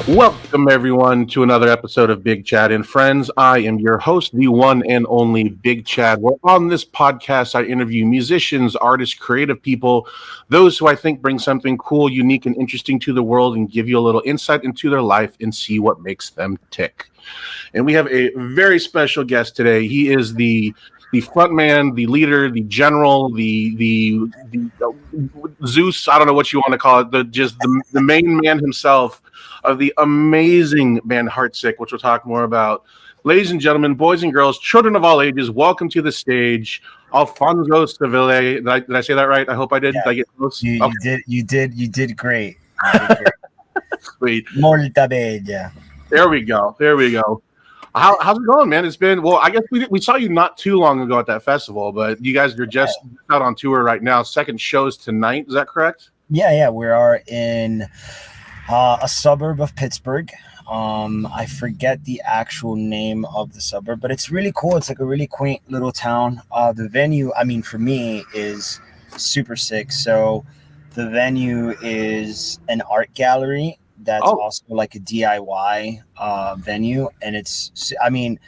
Welcome, everyone, to another episode of Big Chad and Friends. I am your host, the one and only Big Chad. Well, on this podcast, I interview musicians, artists, creative people, those who I think bring something cool, unique, and interesting to the world and give you a little insight into their life and see what makes them tick. And we have a very special guest today. He is the frontman, the leader, the general, the Zeus. I don't know what you want to call it. The main man himself of the amazing band Heartsick, which we'll talk more about. Ladies and gentlemen, boys and girls, children of all ages, welcome to the stage, Alfonso Civile. Did I say that right? I hope I did. Yeah. Did I get close? You did great. You did great. Sweet. Molta bella. There we go. How's it going, man? It's been, well, I guess we saw you not too long ago at that festival, but you guys are just out on tour right now. Second show's tonight. Is that correct? Yeah. We are in a suburb of Pittsburgh. I forget the actual name of the suburb, but it's really cool. It's like a really quaint little town. The venue, I mean, for me, is super sick. So the venue is an art gallery that's also like a DIY venue. And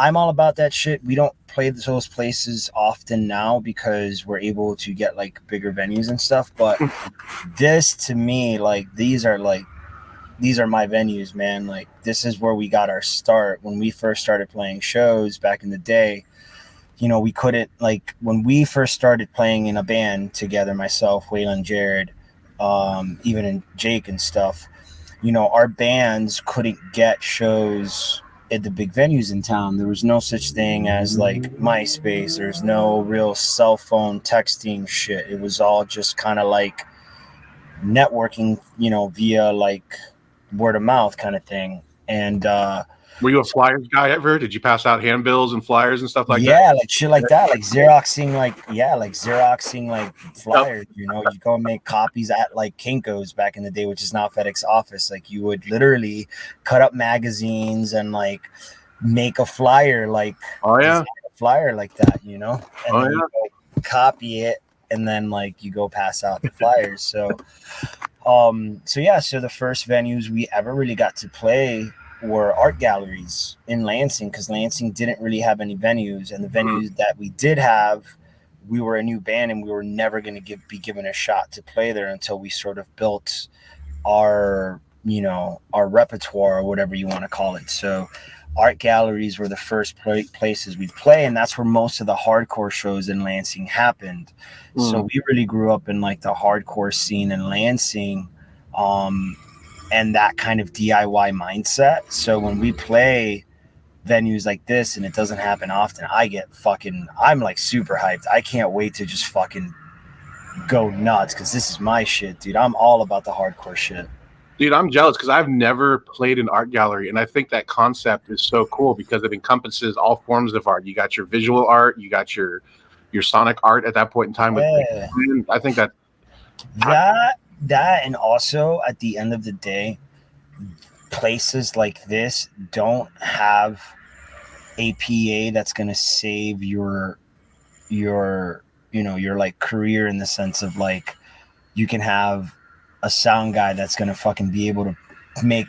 I'm all about that shit. We don't play those places often now because we're able to get like bigger venues and stuff. But this, to me, like these are my venues, man. Like this is where we got our start when we first started playing shows back in the day. You know, we couldn't, like, when we first started playing in a band together, myself, Waylon, Jared, even in Jake and stuff, you know, our bands couldn't get shows at the big venues in town. There was no such thing as like MySpace. There's no real cell phone texting shit. It was all just kind of like networking, you know, via like word of mouth kind of thing. And were you a flyers guy ever? Did you pass out handbills and flyers and stuff like that? Yeah, like shit like that, like xeroxing like flyers. You know, you go and make copies at like Kinko's back in the day, which is now FedEx Office. Like you would literally cut up magazines and like make a flyer, like a flyer like that, you know, and then you go copy it, and then like you go pass out the flyers. So the first venues we ever really got to play were art galleries in Lansing, because Lansing didn't really have any venues, and the venues that we did have, we were a new band and we were never going to be given a shot to play there until we sort of built our repertoire, or whatever you want to call it. So art galleries were the first places we'd play, and that's where most of the hardcore shows in Lansing happened. So we really grew up in like the hardcore scene in Lansing, and that kind of DIY mindset. So when we play venues like this and it doesn't happen often, I'm like super hyped. I can't wait to just fucking go nuts, because this is my shit, dude. I'm all about the hardcore shit. Dude, I'm jealous because I've never played an art gallery, and I think that concept is so cool because it encompasses all forms of art. You got your visual art, you got your sonic art at that point in time. I think that, and also at the end of the day, places like this don't have a PA that's going to save your like career, in the sense of like you can have a sound guy that's going to fucking be able to make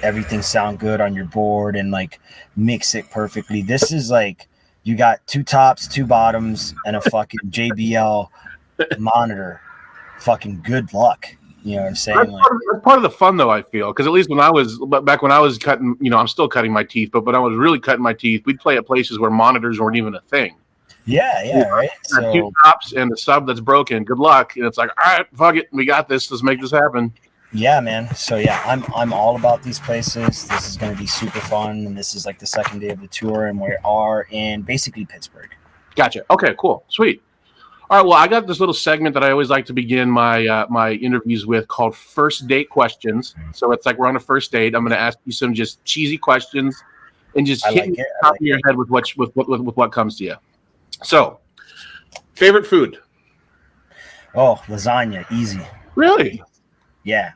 everything sound good on your board and like mix it perfectly. This is like you got two tops, two bottoms, and a fucking JBL monitor. Fucking good luck. You know what I'm saying? That's part of the fun, though, I feel. Because at least when I was cutting, you know, I'm still cutting my teeth, but when I was really cutting my teeth, we'd play at places where monitors weren't even a thing. Yeah, right. So, two tops and the sub that's broken. Good luck. And it's like, all right, fuck it, we got this. Let's make this happen. Yeah, man. So yeah, I'm all about these places. This is going to be super fun, and this is like the second day of the tour, and we are in basically Pittsburgh. Gotcha. Okay, cool, sweet. All right, well, I got this little segment that I always like to begin my my interviews with called First Date Questions. So it's like we're on a first date. I'm going to ask you some just cheesy questions and just hit the top of your head with what comes to you. So, favorite food? Oh, lasagna, easy. Really? Yeah.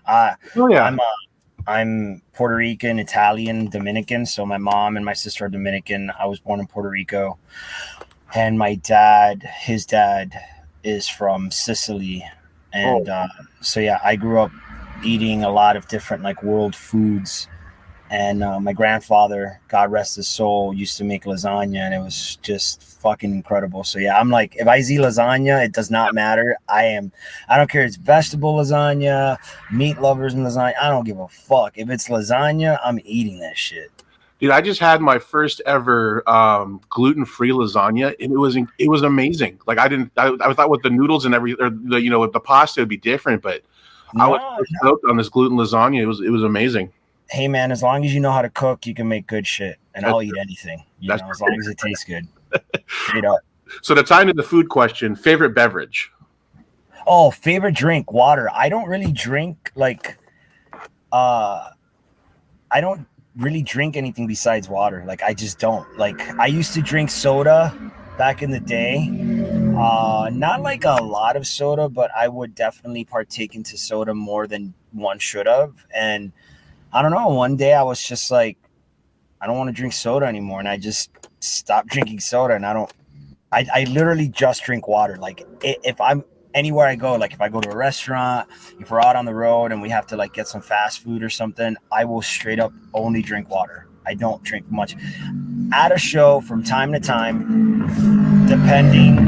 I'm Puerto Rican, Italian, Dominican. So my mom and my sister are Dominican. I was born in Puerto Rico. And my dad, his dad is from Sicily. And so, yeah, I grew up eating a lot of different like world foods. And my grandfather, God rest his soul, used to make lasagna, and it was just fucking incredible. So yeah, I'm like, if I see lasagna, it does not matter. I don't care. It's vegetable lasagna, meat lovers and lasagna. I don't give a fuck. If it's lasagna, I'm eating that shit. Dude, I just had my first ever gluten-free lasagna, and it was amazing. Like I thought with the noodles and with the pasta it'd be different, but I was so stoked on this gluten lasagna. It was amazing. Hey man, as long as you know how to cook, you can make good shit, and I'll eat anything. As long as it tastes good. Straight up. So to tie into the food question, favorite beverage? Oh, favorite drink, water. I don't really drink I don't really drink anything besides water. Like I just don't. Like I used to drink soda back in the day. Not like a lot of soda, but I would definitely partake into soda more than one should have. And I don't know. One day I was just like, I don't want to drink soda anymore, and I just stopped drinking soda. And I literally just drink water. Like if I'm anywhere I go, like if I go to a restaurant, if we're out on the road and we have to like get some fast food or something, I will straight up only drink water. I don't drink much. At a show, from time to time, depending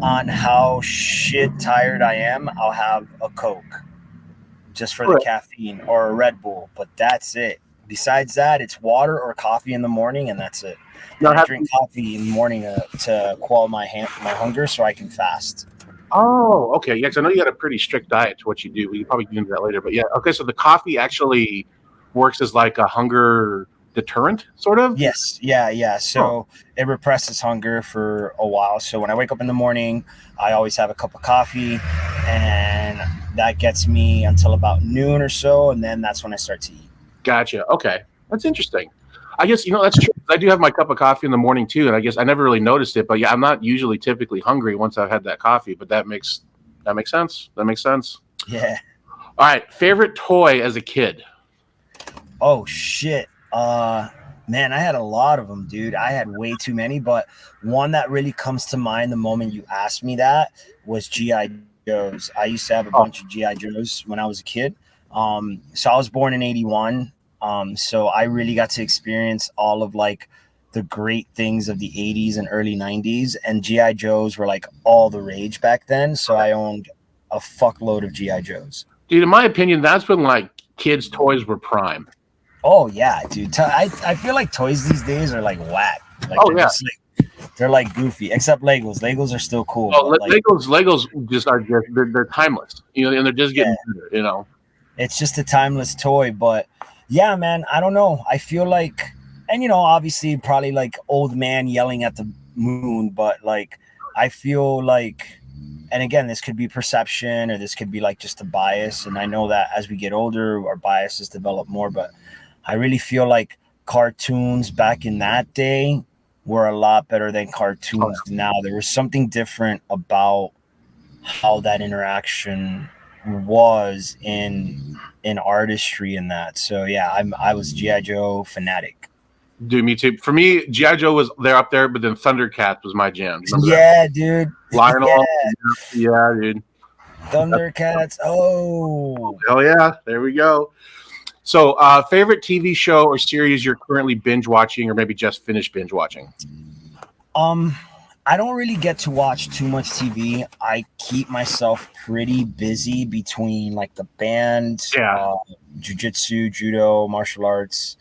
on how shit tired I am, I'll have a Coke just for the caffeine, or a Red Bull, but that's it. Besides that, it's water or coffee in the morning, and that's it. I drink coffee in the morning to quell my hunger so I can fast. Oh, okay. Yeah, because I know you got a pretty strict diet to what you do. We can probably get into that later, but yeah. Okay, so the coffee actually works as like a hunger deterrent, sort of? Yes. Yeah. So it represses hunger for a while. So when I wake up in the morning, I always have a cup of coffee, and that gets me until about noon or so, and then that's when I start to eat. Gotcha. Okay. That's interesting. I guess, that's true. I do have my cup of coffee in the morning too, and I guess I never really noticed it, but yeah, I'm not usually typically hungry once I've had that coffee, but that makes sense. That makes sense. Yeah. All right. Favorite toy as a kid? Oh, shit. Man, I had a lot of them, dude. I had way too many, but one that really comes to mind the moment you asked me that was G.I. Joes. I used to have a bunch of G.I. Joes when I was a kid. So I was born in 81. So I really got to experience all of like the great things of the 80s and early 90s, and G.I. Joes were like all the rage back then. So I owned a fuckload of G.I. Joes. Dude, in my opinion, that's when like kids' toys were prime. Oh yeah, dude. I feel like toys these days are like whack. Like they're like goofy, except Legos. Legos are still cool. Oh, Legos just are they're timeless. And they're just getting better. It's just a timeless toy, but yeah, man, I don't know. I feel like, and obviously probably like old man yelling at the moon, but like I feel like, and again, this could be perception or this could be like just a bias, and I know that as we get older, our biases develop more, but I really feel like cartoons back in that day were a lot better than cartoons now. There was something different about how that interaction was in artistry in that. So yeah, I was G.I. Joe fanatic. Dude, me too. For me, G.I. Joe was there up there, but then Thundercats was my jam. Yeah, dude. Lionel. Yeah, dude. Thundercats. Oh. Hell yeah. There we go. So, favorite TV show or series you're currently binge watching, or maybe just finished binge watching? I don't really get to watch too much TV. I keep myself pretty busy between like the band, jiu-jitsu, judo, martial arts,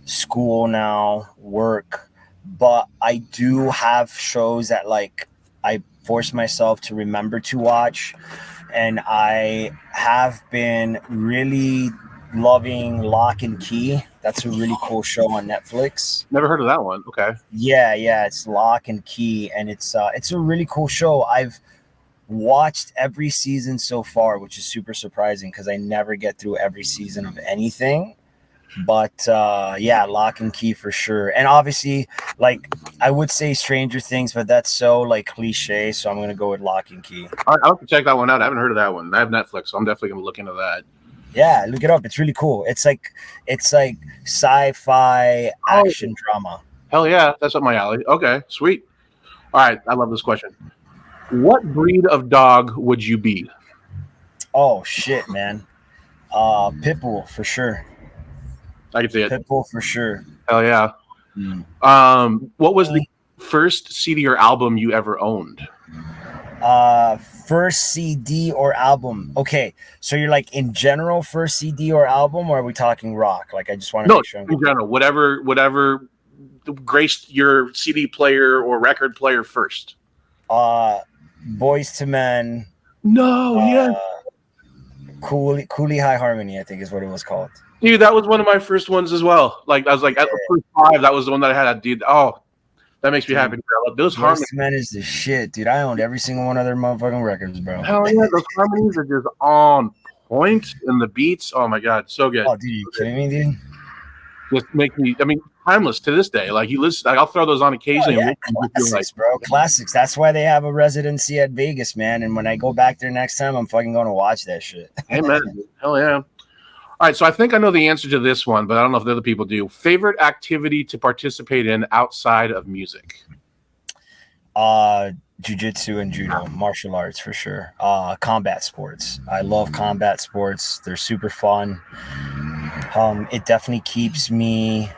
school now, work. But I do have shows that like I force myself to remember to watch, and I have been really loving Lock and Key. That's a really cool show on Netflix. Never heard of that one. Okay. Yeah, it's Lock and Key, and it's a really cool show. I've watched every season so far, which is super surprising because I never get through every season of anything. But yeah, Lock and Key for sure. And obviously, like I would say Stranger Things, but that's so like cliche, so I'm gonna go with Lock and Key. I'll have to check that one out. I haven't heard of that one. I have Netflix, so I'm definitely gonna look into that. Yeah, look it up. It's really cool. It's like sci-fi action drama. Hell yeah, that's up my alley. Okay, sweet. All right, I love this question. What breed of dog would you be? Oh shit, man. Pit bull for sure. I can see it. Pitbull for sure. Hell yeah. What was the first CD or album you ever owned? First CD or album. Okay, so you're like in general first CD or album, or are we talking rock? Like I just want to make sure. In general, whatever graced your CD player or record player first. Boys to Men. No, yeah. Coolie High Harmony, I think is what it was called. Dude, that was one of my first ones as well. Like I was like at the first 5, that was the one that I had. Dude, that makes me happy. Those harmonies. Boys to Men is the shit, dude. I owned every single one of their motherfucking records, bro. Hell yeah, those harmonies are just on point, and the beats. Oh my god, so good. Oh, dude, you kidding me, dude? Just make me. I mean, timeless to this day. Like you listen, like, I'll throw those on occasionally. Classics, bro. Classics. That's why they have a residency at Vegas, man. And when I go back there next time, I'm fucking going to watch that shit. Amen. Hell yeah. All right, so I think I know the answer to this one, but I don't know if the other people do. Favorite activity to participate in outside of music? Jiu-jitsu and judo, martial arts for sure. Combat sports. I love combat sports. They're super fun. It definitely keeps me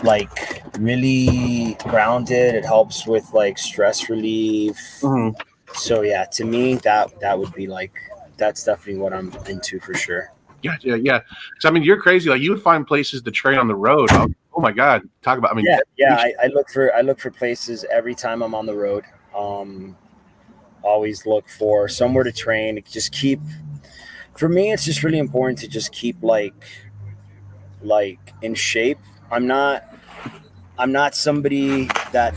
like really grounded. It helps with like stress relief. Mm-hmm. So yeah, to me that would be like, that's definitely what I'm into for sure. Yeah. Because I mean, you're crazy. Like you would find places to train on the road. Oh my god, talk about. I mean, I look for places every time I'm on the road. Always look for somewhere to train. Just keep. For me, it's just really important to just keep like in shape. I'm not somebody that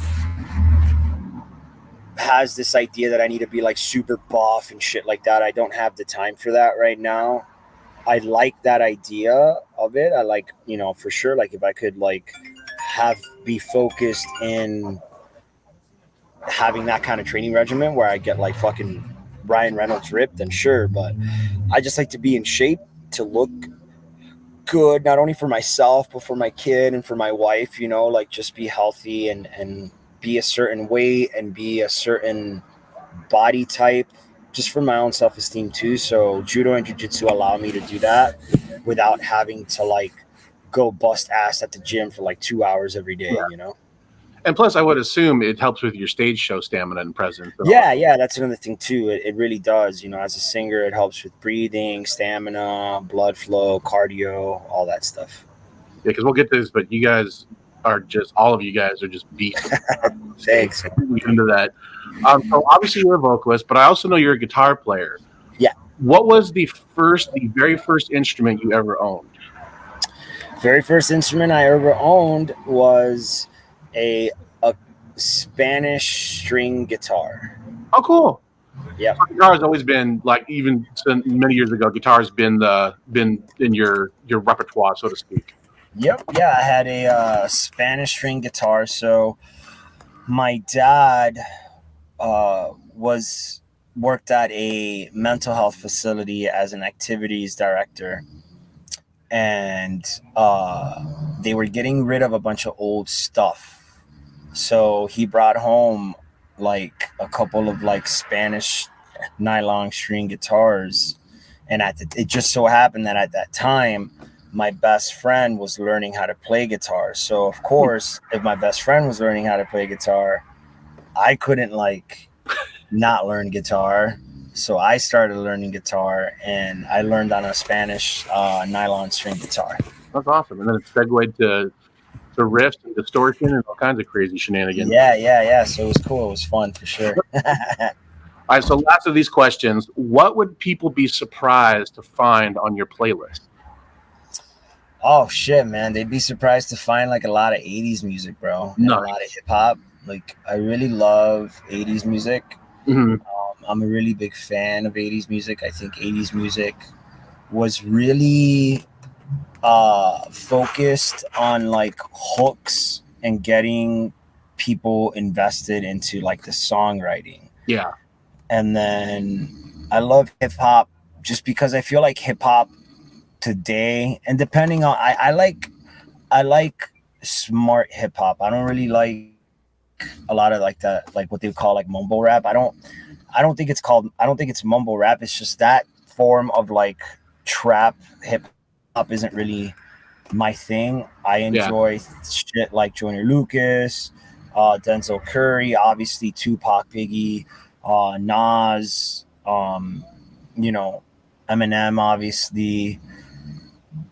has this idea that I need to be like super buff and shit like that. I don't have the time for that right now. I like that idea of it. I like, for sure, like if I could like be focused in having that kind of training regimen where I get like fucking Ryan Reynolds ripped, then sure. But I just like to be in shape, to look good, not only for myself, but for my kid and for my wife, like just be healthy and be a certain weight and be a certain body type, just for my own self-esteem too. So judo and jiu-jitsu allow me to do that without having to like go bust ass at the gym for like 2 hours every day, And plus, I would assume it helps with your stage show stamina and presence. Yeah, that's another thing too. It really does. As a singer, it helps with breathing, stamina, blood flow, cardio, all that stuff. Yeah, because we'll get to this, but you guys are just, all of you guys are just beasts. Thanks. We into that. So obviously you're a vocalist, but I also know you're a guitar player. Yeah. What was the very first instrument you ever owned? Very first instrument I ever owned was a Spanish string guitar. Oh, cool. Yeah. So guitar has always been like, even since many years ago, guitar's been in your repertoire, so to speak. Yep. Yeah, I had a Spanish string guitar. So my dad worked at a mental health facility as an activities director, and they were getting rid of a bunch of old stuff. So he brought home like a couple of like Spanish nylon string guitars, and it just so happened that at that time my best friend was learning how to play guitar. So of course, if my best friend was learning how to play guitar, I couldn't like not learn guitar. So I started learning guitar, and I learned on a Spanish nylon string guitar. That's awesome. And then it segued to riffs and distortion and all kinds of crazy shenanigans. Yeah. So it was cool. It was fun for sure. All right. So last of these questions, what would people be surprised to find on your playlist? Oh shit, man. They'd be surprised to find like a lot of 80s music, bro. And a lot of hip hop. Like I really love 80s music. Mm-hmm. I'm a really big fan of 80s music. I think 80s music was really focused on like hooks and getting people invested into like the songwriting. Yeah. And then I love hip hop just because I feel like hip hop today, and depending on I like smart hip hop. I don't really like a lot of like that, like what they call like mumble rap. I don't think it's mumble rap. It's just that form of like trap hip hop isn't really my thing. I Yeah. enjoy shit like Joyner Lucas, Denzel Curry, obviously Tupac, Biggie, Nas, you know, Eminem, obviously,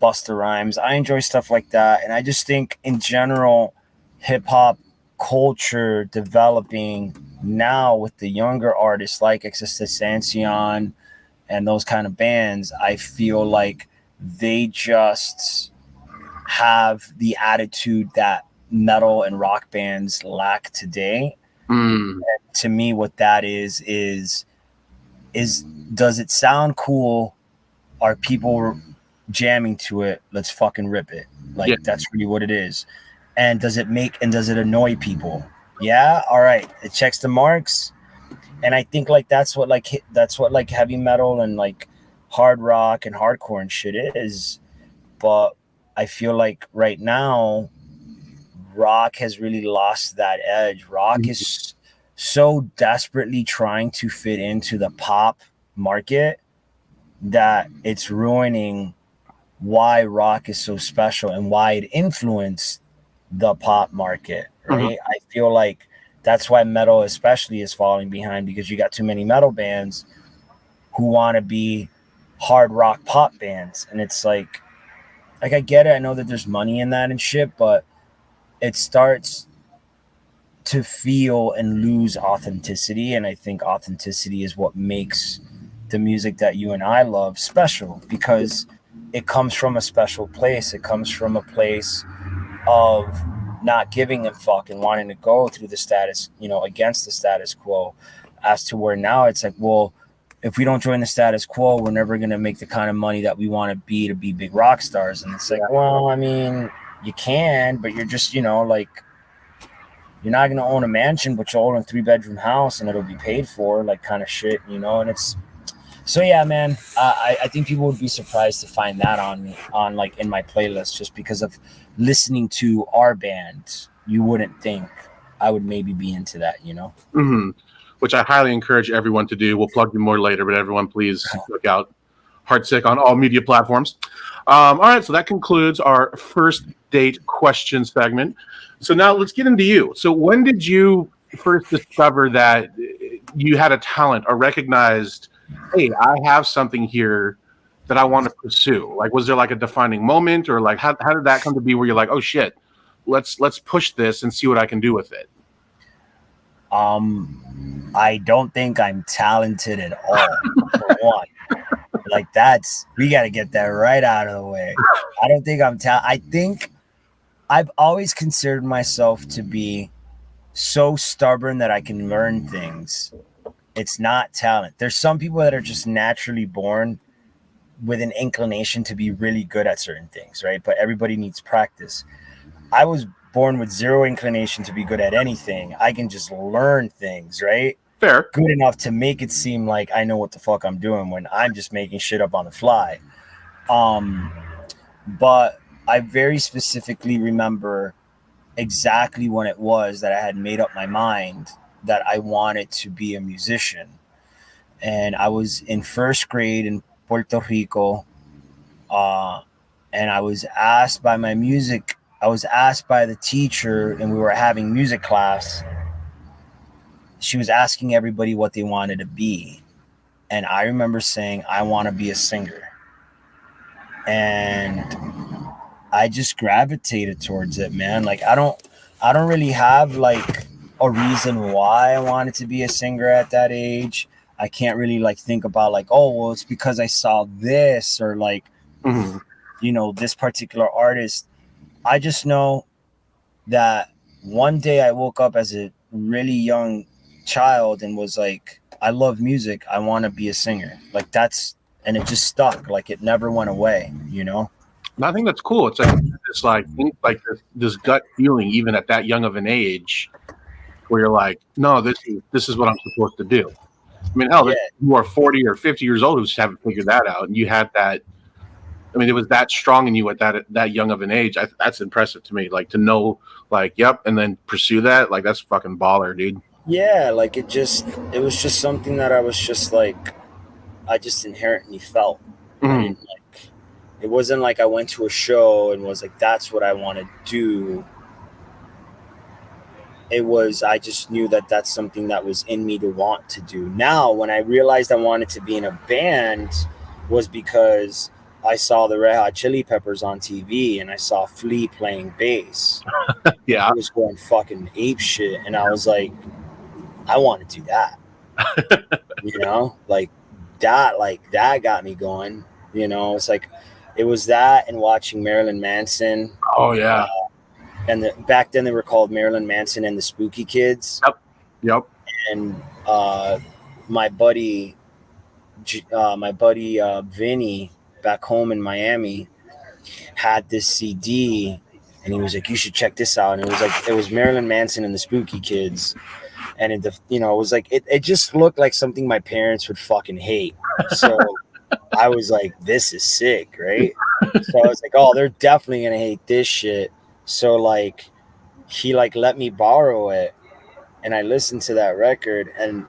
Busta Rhymes. I enjoy stuff like that, and I just think in general, hip hop culture developing now with the younger artists like Extension and those kind of bands, I feel like they just have the attitude that metal and rock bands lack today. Mm. To me, what that is does it sound cool? Are people jamming to it? Let's fucking rip it. Like Yeah. that's really what it is. And does it annoy people? Yeah, all right. It checks the marks. And I think like that's what like heavy metal and like hard rock and hardcore and shit is. But I feel like right now rock has really lost that edge. Rock is so desperately trying to fit into the pop market that it's ruining why rock is so special and why it influenced the pop market, Mhm. right? I feel like that's why metal especially is falling behind, because you got too many metal bands who want to be hard rock pop bands. And it's like I get it. I know that there's money in that and shit, but it starts to feel and lose authenticity. And I think authenticity is what makes the music that you and I love special, because it comes from a special place. It comes from a place of not giving a fuck and wanting to go through the status, against the status quo, as to where now it's like, well, if we don't join the status quo, we're never going to make the kind of money that we want to be big rock stars. And it's like, well, I mean, you can, but you're just, like, you're not going to own a mansion, but you'll own a 3-bedroom house and it'll be paid for, like, kind of shit, and it's, so yeah, man, I think people would be surprised to find that on like in my playlist, just because of listening to our band. You wouldn't think I would maybe be into that, Mm-hmm. Which I highly encourage everyone to do. We'll plug you more later, but everyone, please look out Heartsick on all media platforms. All right, so that concludes our first date question segment. So now let's get into you. So when did you first discover that you had a talent or recognized, hey, I have something here that I want to pursue? Like, was there like a defining moment, or like how did that come to be where you're like, oh shit, let's push this and see what I can do with it? I don't think I'm talented at all, for one. Like we got to get that right out of the way. I don't think I'm I think I've always considered myself to be so stubborn that I can learn things. It's not talent. There's some people that are just naturally born with an inclination to be really good at certain things, right? But everybody needs practice. I was born with zero inclination to be good at anything. I can just learn things, right? Fair. Good enough to make it seem like I know what the fuck I'm doing when I'm just making shit up on the fly. But I very specifically remember exactly when it was that I had made up my mind that I wanted to be a musician. And I was in first grade in Puerto Rico. And I was asked by the teacher, and we were having music class. She was asking everybody what they wanted to be. And I remember saying, I want to be a singer. And I just gravitated towards it, man. Like, I don't really have like a reason why I wanted to be a singer at that age. I can't really like think about like, oh, well, it's because I saw this, or like, this particular artist. I just know that one day I woke up as a really young child and was like, I love music. I want to be a singer. Like and it just stuck. Like it never went away, And I think that's cool. It's like this gut feeling, even at that young of an age, where you're like, no, this is what I'm supposed to do. I mean, hell, you are 40 or 50 years old who just haven't figured that out, and you had that. I mean, it was that strong in you at that young of an age. That's impressive to me. Like to know, like, yep, and then pursue that. Like that's fucking baller, dude. Yeah, like it was just something that I was just like, I just inherently felt. I didn't like It wasn't like I went to a show and was like, that's what I want to do. It was, I just knew that that's something that was in me to want to do. Now, when I realized I wanted to be in a band, was because I saw the Red Hot Chili Peppers on TV and I saw Flea playing bass. Yeah. He was going fucking ape shit. And I was like, I want to do that. Like that got me going. It's like, it was that and watching Marilyn Manson. Oh, yeah. And back then they were called Marilyn Manson and the Spooky Kids. Yep. And my buddy Vinny back home in Miami had this CD, and he was like, "You should check this out." And it was Marilyn Manson and the Spooky Kids, and it was like it just looked like something my parents would fucking hate. So I was like, "This is sick, right?" So I was like, "Oh, they're definitely gonna hate this shit." So like he like let me borrow it, and I listened to that record, and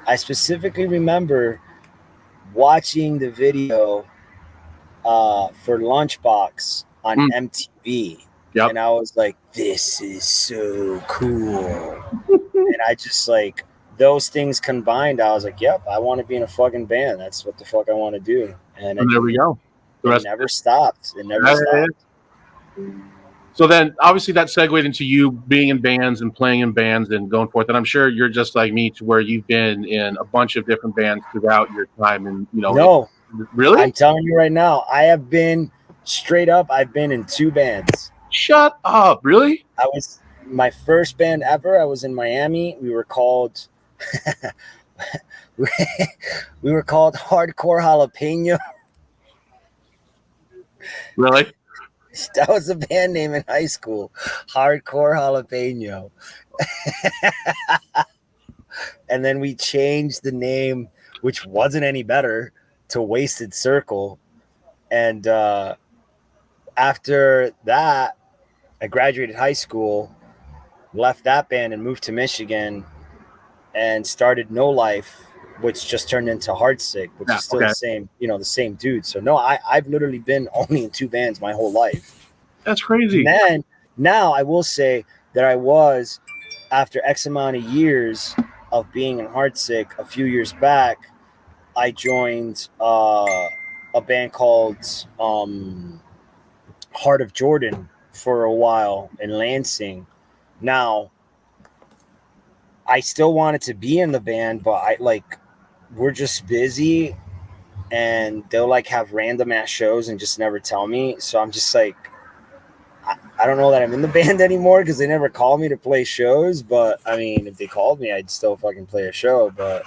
I specifically remember watching the video for Lunchbox on MTV. Yep. And I was like, this is so cool. And I just like those things combined, I was like, yep, I want to be in a fucking band. That's what the fuck I want to do. And there we go. It never stopped. It never stopped. So then obviously that segued into you being in bands and playing in bands and going forth. And I'm sure you're just like me, to where you've been in a bunch of different bands throughout your time. And, No, really? I'm telling you right now, I've been in 2 bands. Shut up. Really? I was my first band ever. I was in Miami. We were called we were called Hardcore Jalapeno. Really? That was a band name in high school. Hardcore Jalapeno. And then we changed the name, which wasn't any better, to Wasted Circle. And after that, I graduated high school, left that band and moved to Michigan and started No Life, which just turned into Heartsick, which is still the same, the same dude. So no, I've literally been only in 2 bands my whole life. That's crazy. And then now I will say that I was, after X amount of years of being in Heartsick, a few years back, I joined a band called Heart of Jordan for a while in Lansing. Now, I still wanted to be in the band, but we're just busy, and they'll like have random ass shows and just never tell me. So I'm just like, I don't know that I'm in the band anymore because they never call me to play shows. But I mean, if they called me, I'd still fucking play a show. But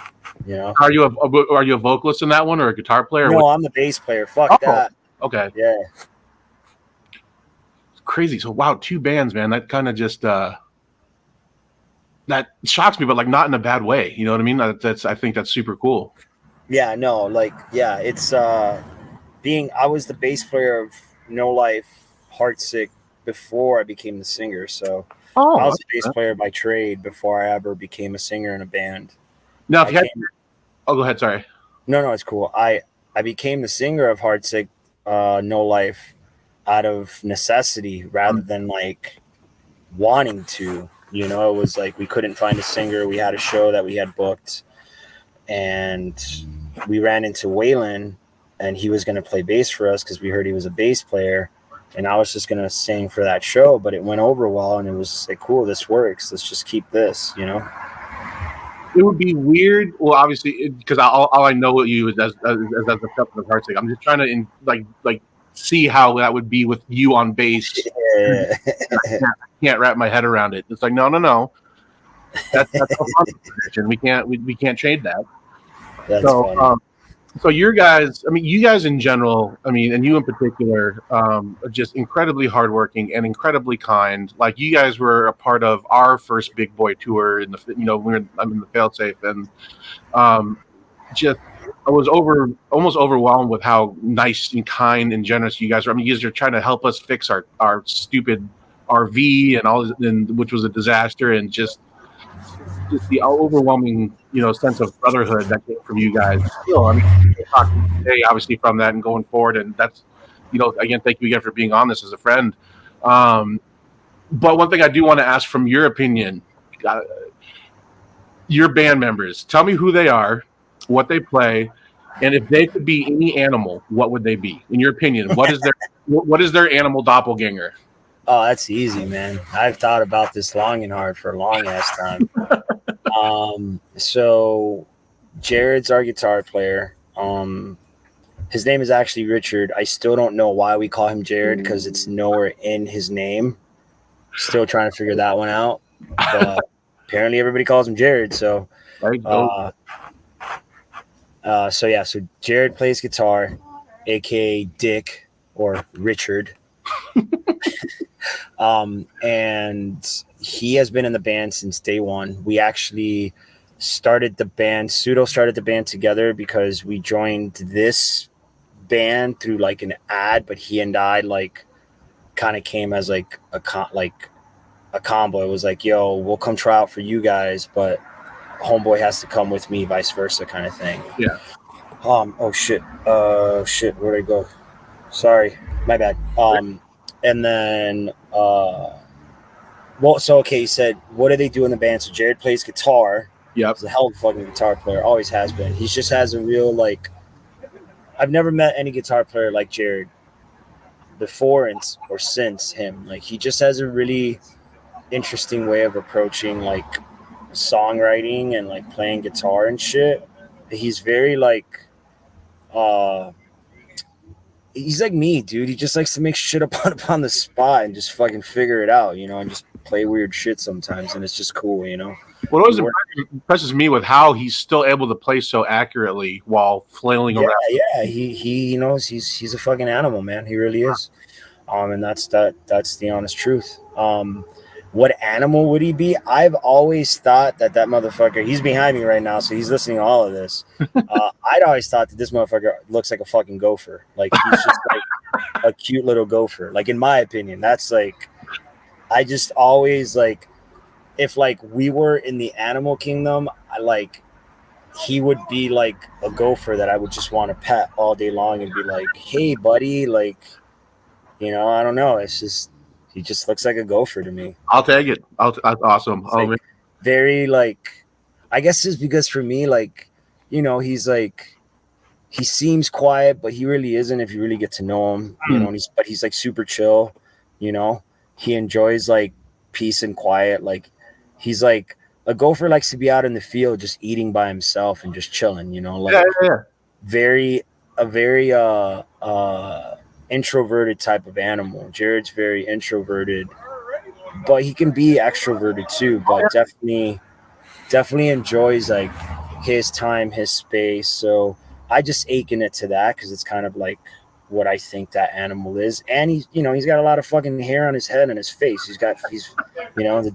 are you a vocalist in that one, or a guitar player? No, I'm the bass player. Fuck that. Okay. Yeah. It's crazy. So wow, 2 bands, man. That kind of just that shocks me, but like not in a bad way. You know what I mean? I think that's super cool. Yeah. No. It's I was the bass player of No Life, Heartsick, before I became the singer. So I was a bass player by trade before I ever became a singer in a band. Now, if go ahead. Sorry. No, it's cool. I became the singer of Heartsick, No Life, out of necessity rather than like wanting to. It was like we couldn't find a singer. We had a show that we had booked, and we ran into Waylon, and he was going to play bass for us because we heard he was a bass player. And I was just going to sing for that show, but it went over well, and it was like, cool, this works. Let's just keep this, It would be weird. Well, obviously, because all I know you is as the stuff of Heartsick. I'm just trying to like see how that would be with you on bass. Yeah. I can't wrap my head around it. It's like, no. That's a position. We can't trade that. That's funny. So you guys in general, and you in particular, are just incredibly hardworking and incredibly kind. Like, you guys were a part of our first big boy tour I'm in the Failsafe, and I was almost overwhelmed with how nice and kind and generous you guys were. You guys are trying to help us fix our stupid RV and all, which was a disaster, and just the overwhelming, sense of brotherhood that came from you guys. Still, we're talking today, obviously, from that and going forward, and that's again, thank you again for being on this as a friend. But one thing I do want to ask from your opinion, your band members, tell me who they are, what they play, and if they could be any animal, what would they be? In your opinion, what is their animal doppelganger? Oh, that's easy, man. I've thought about this long and hard for a long ass time. So Jared's our guitar player. His name is actually Richard. I still don't know why we call him Jared because it's nowhere in his name. Still trying to figure that one out. But apparently everybody calls him Jared. So, so Jared plays guitar, aka Dick or Richard. And he has been in the band since day one. We actually started the band together because we joined this band through like an ad, but he and I like kind of came as like a combo. It was like, yo, we'll come try out for you guys, but homeboy has to come with me, vice versa kind of thing. Yeah. Oh shit, where'd I go? Sorry, my bad. And then he said, what do they do in the band? So Jared plays guitar. Yep. He's a hell of a fucking guitar player, always has been. He just has a real like, I've never met any guitar player like Jared before or since him. Like, he just has a really interesting way of approaching like songwriting and like playing guitar and shit. He's very like he's like me, dude. He just likes to make shit up on the spot and just fucking figure it out, and just play weird shit sometimes, and it's just cool, What always impresses me with how he's still able to play so accurately while flailing around. Yeah, he knows he's a fucking animal, man. He really is. And that's the honest truth. What animal would he be? I've always thought that motherfucker, he's behind me right now, so he's listening to all of this. I'd always thought that this motherfucker looks like a fucking gopher. Like, he's just like a cute little gopher. Like, in my opinion, that's like, I just always like, if like we were in the animal kingdom, he would be like a gopher that I would just want to pet all day long and be like, hey buddy, like, I don't know. It's just, he just looks like a gopher to me. I'll take it. That's awesome. Like, very like, I guess it's because for me, like, he's like, he seems quiet, but he really isn't if you really get to know him, but he's like super chill, he enjoys like peace and quiet. Like, he's like, a gopher likes to be out in the field just eating by himself and just chilling, like very introverted type of animal. Jared's very introverted, but he can be extroverted too, but definitely enjoys like his time, his space. So I just akin it to that because it's kind of like what I think that animal is. And he's got a lot of fucking hair on his head and his face. He's the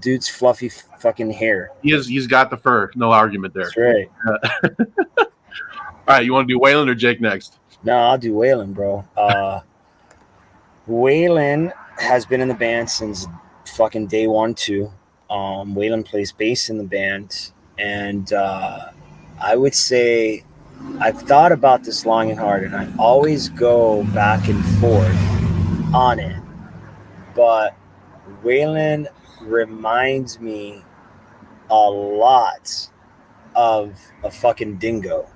dude's fluffy fucking hair. He's got the fur. No argument there. That's right. All right, you want to do Waylon or Jake next? No, I'll do Waylon, bro. Waylon has been in the band since fucking day one too. Waylon plays bass in the band, and I would say I've thought about this long and hard, and I always go back and forth on it. But Waylon reminds me a lot of a fucking dingo.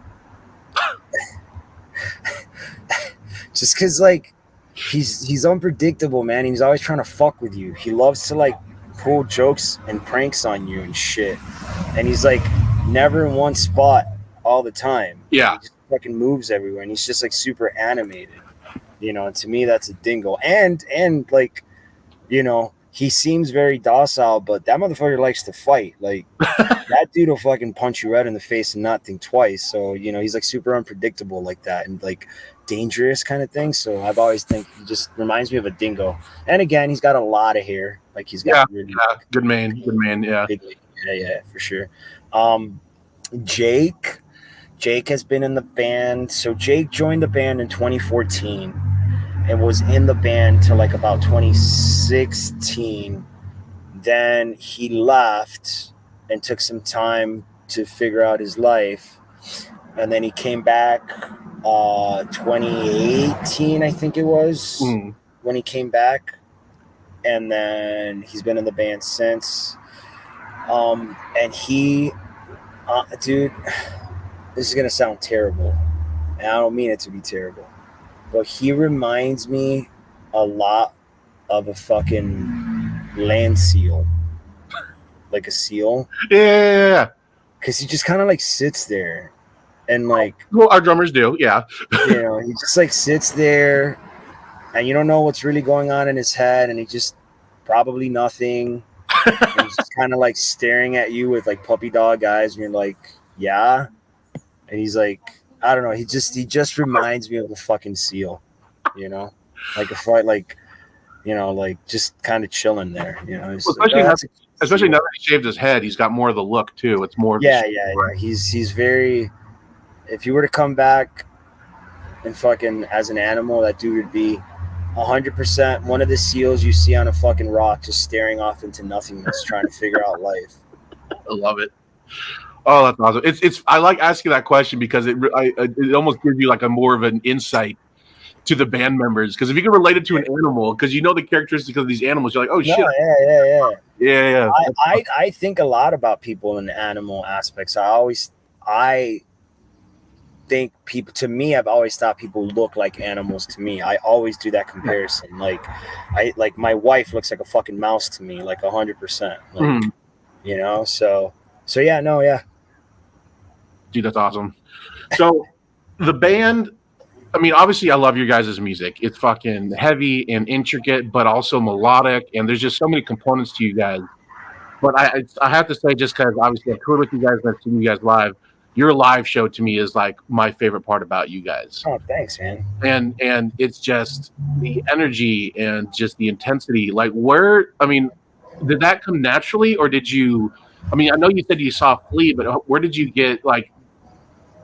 Just because like he's unpredictable, man. He's always trying to fuck with you. He loves to like pull jokes and pranks on you and shit, and he's like never in one spot all the time. Yeah, he just fucking moves everywhere, and he's just like super animated, and to me that's a dingo. And like, he seems very docile, but that motherfucker likes to fight. Like, that dude will fucking punch you right in the face and not think twice. So, he's like super unpredictable like that and like dangerous kind of thing. So I've always think he just reminds me of a dingo. And again, he's got a lot of hair. Like, he's got really good man. Yeah. Yeah, for sure. Jake has been in the band. So Jake joined the band in 2014 and was in the band till like about 2016. Then he left and took some time to figure out his life. And then he came back 2018, I think it was, when he came back. And then he's been in the band since. And he, dude, this is going to sound terrible. And I don't mean it to be terrible. But he reminds me a lot of a fucking land seal. Like a seal. Yeah. Because he just kind of like sits there. And like, well, our drummers do, yeah. You know, he just like sits there, and you don't know what's really going on in his head, and he just probably nothing. And he's just kind of like staring at you with like puppy dog eyes, and you're like, yeah. And he's like, I don't know. He just reminds me of a fucking seal, you know, like a fight, like, you know, like just kind of chilling there, you know. Well, especially now that he shaved his head, he's got more of the look too. It's more. Yeah. He's very. If you were to come back and fucking as an animal, that dude would be 100% one of the seals you see on a fucking rock, just staring off into nothingness, trying to figure out life. I love it. Oh, that's awesome. It's. I like asking that question because it almost gives you like a more of an insight to the band members. Because if you can relate it to an animal, because you know the characteristics of these animals, you're like, oh shit. Yeah. I think a lot about people in animal aspects. I think people, to me, I've always thought people look like animals to me. I always do that comparison. Like my wife looks like a fucking mouse to me, like 100%. Like, you know, so yeah. Dude, that's awesome. So the band, I mean, obviously I love your guys' music. It's fucking heavy and intricate, but also melodic. And there's just so many components to you guys. But I have to say, just because obviously I've toured with you guys and I've seen you guys live, your live show to me is like my favorite part about you guys. Oh, thanks, man. And it's just the energy and just the intensity. Like where, I mean, did that come naturally or did you, I mean, I know you said you saw Flea, but where did you get like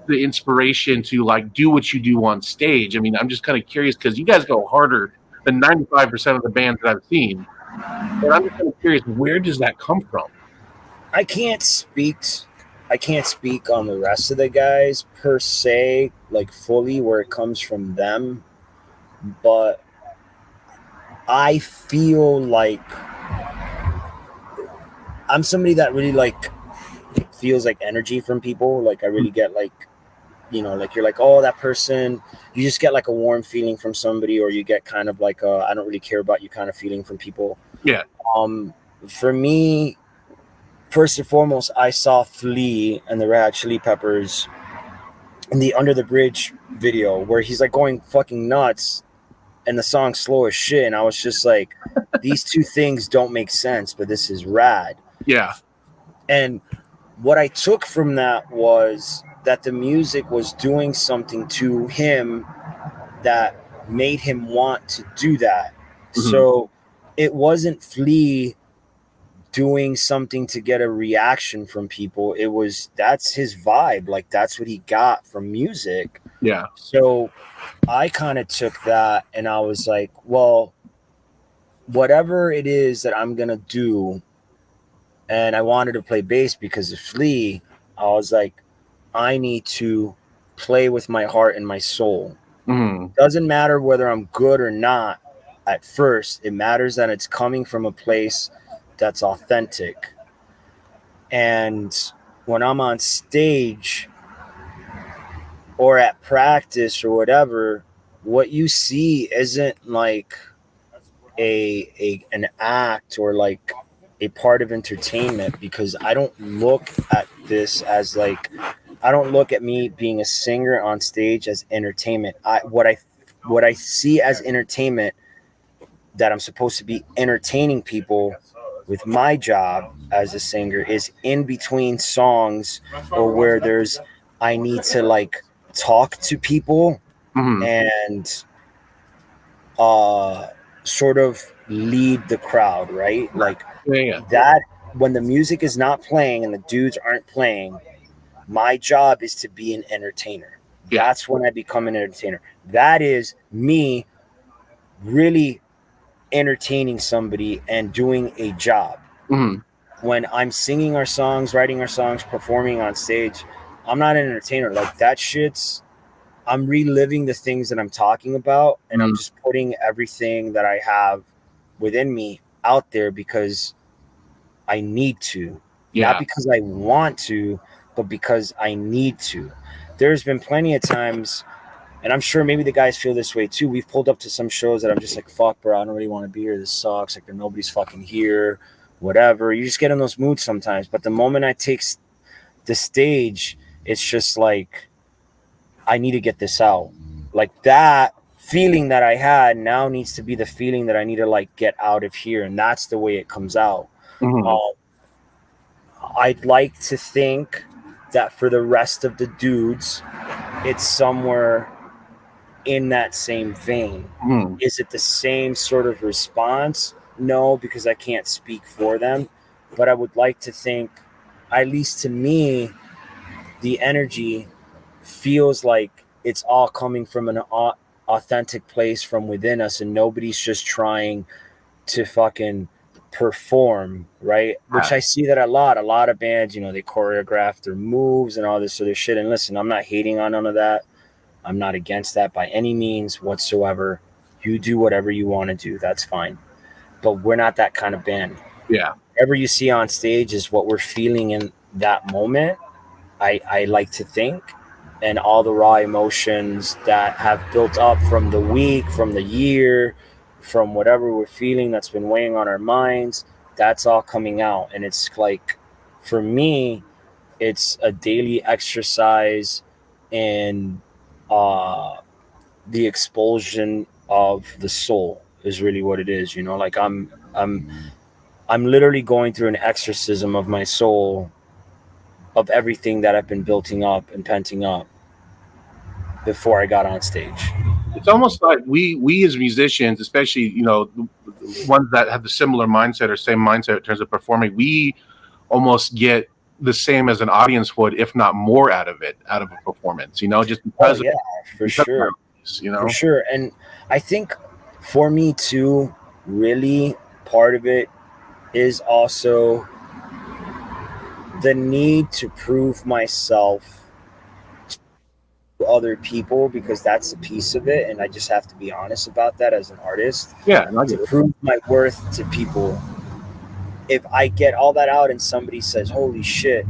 the inspiration to like do what you do on stage? I mean, I'm just kind of curious because you guys go harder than 95% of the bands that I've seen. And I'm just kind of curious, where does that come from? I can't speak on the rest of the guys per se, like fully where it comes from them, but I feel like I'm somebody that really like feels like energy from people. Like I really get like, you know, like you're like, oh, that person, you just get like a warm feeling from somebody, or you get kind of like a, I don't really care about you kind of feeling from people. Yeah. For me, first and foremost, I saw Flea and the Red Hot Chili Peppers in the Under the Bridge video where he's like going fucking nuts and the song's slow as shit. And I was just like, these two things don't make sense, but this is rad. Yeah. And what I took from that was that the music was doing something to him that made him want to do that. Mm-hmm. So it wasn't Flea doing something to get a reaction from people. It was, that's his vibe. Like that's what he got from music. Yeah. So I kind of took that and I was like, well, whatever it is that I'm going to do. And I wanted to play bass because of Flea. I was like, I need to play with my heart and my soul. Mm-hmm. Doesn't matter whether I'm good or not at first. It matters that it's coming from a place that's authentic. And when I'm on stage or at practice or whatever, what you see isn't like an act or like a part of entertainment, because I don't look at this as like, I don't look at me being a singer on stage as entertainment. What I see as entertainment, that I'm supposed to be entertaining people with my job as a singer, is in between songs or where there's, I need to like talk to people and sort of lead the crowd, right? Like that, when the music is not playing and the dudes aren't playing, my job is to be an entertainer. Yeah. That's when I become an entertainer. That is me really entertaining somebody and doing a job. Mm-hmm. When I'm singing our songs, writing our songs, performing on stage, I'm not an entertainer. Like that shit's I'm reliving the things that I'm talking about, and I'm just putting everything that I have within me out there because I need to, not because I want to, but because I need to. There's been plenty of times, and I'm sure maybe the guys feel this way too. We've pulled up to some shows that I'm just like, fuck, bro, I don't really want to be here. This sucks. Like, nobody's fucking here, whatever. You just get in those moods sometimes. But the moment I take the stage, it's just like, I need to get this out. Like, that feeling that I had now needs to be the feeling that I need to like get out of here. And that's the way it comes out. I'd like to think that for the rest of the dudes, it's somewhere in that same vein. Is it the same sort of response? No, because I can't speak for them. But I would like to think, at least to me, the energy feels like it's all coming from an authentic place from within us, and nobody's just trying to fucking perform, right? Which I see that a lot of bands, you know, they choreograph their moves and all this sort of shit. And listen, I'm not hating on none of that. I'm not against that by any means whatsoever. You do whatever you want to do. That's fine. But we're not that kind of band. Yeah. Whatever you see on stage is what we're feeling in that moment. I like to think, and all the raw emotions that have built up from the week, from the year, from whatever we're feeling that's been weighing on our minds, that's all coming out. And it's like, for me, it's a daily exercise in the expulsion of the soul is really what it is. You know, like I'm literally going through an exorcism of my soul, of everything that I've been building up and penting up before I got on stage. It's almost like we as musicians, especially, you know, the ones that have the similar mindset or same mindset in terms of performing, we almost get the same as an audience would, if not more, out of a performance, you know, just because for sure. You know, for sure. And I think for me too, really part of it is also the need to prove myself to other people, because that's a piece of it, and I just have to be honest about that as an artist. To prove my worth to people. If I get all that out and somebody says, holy shit,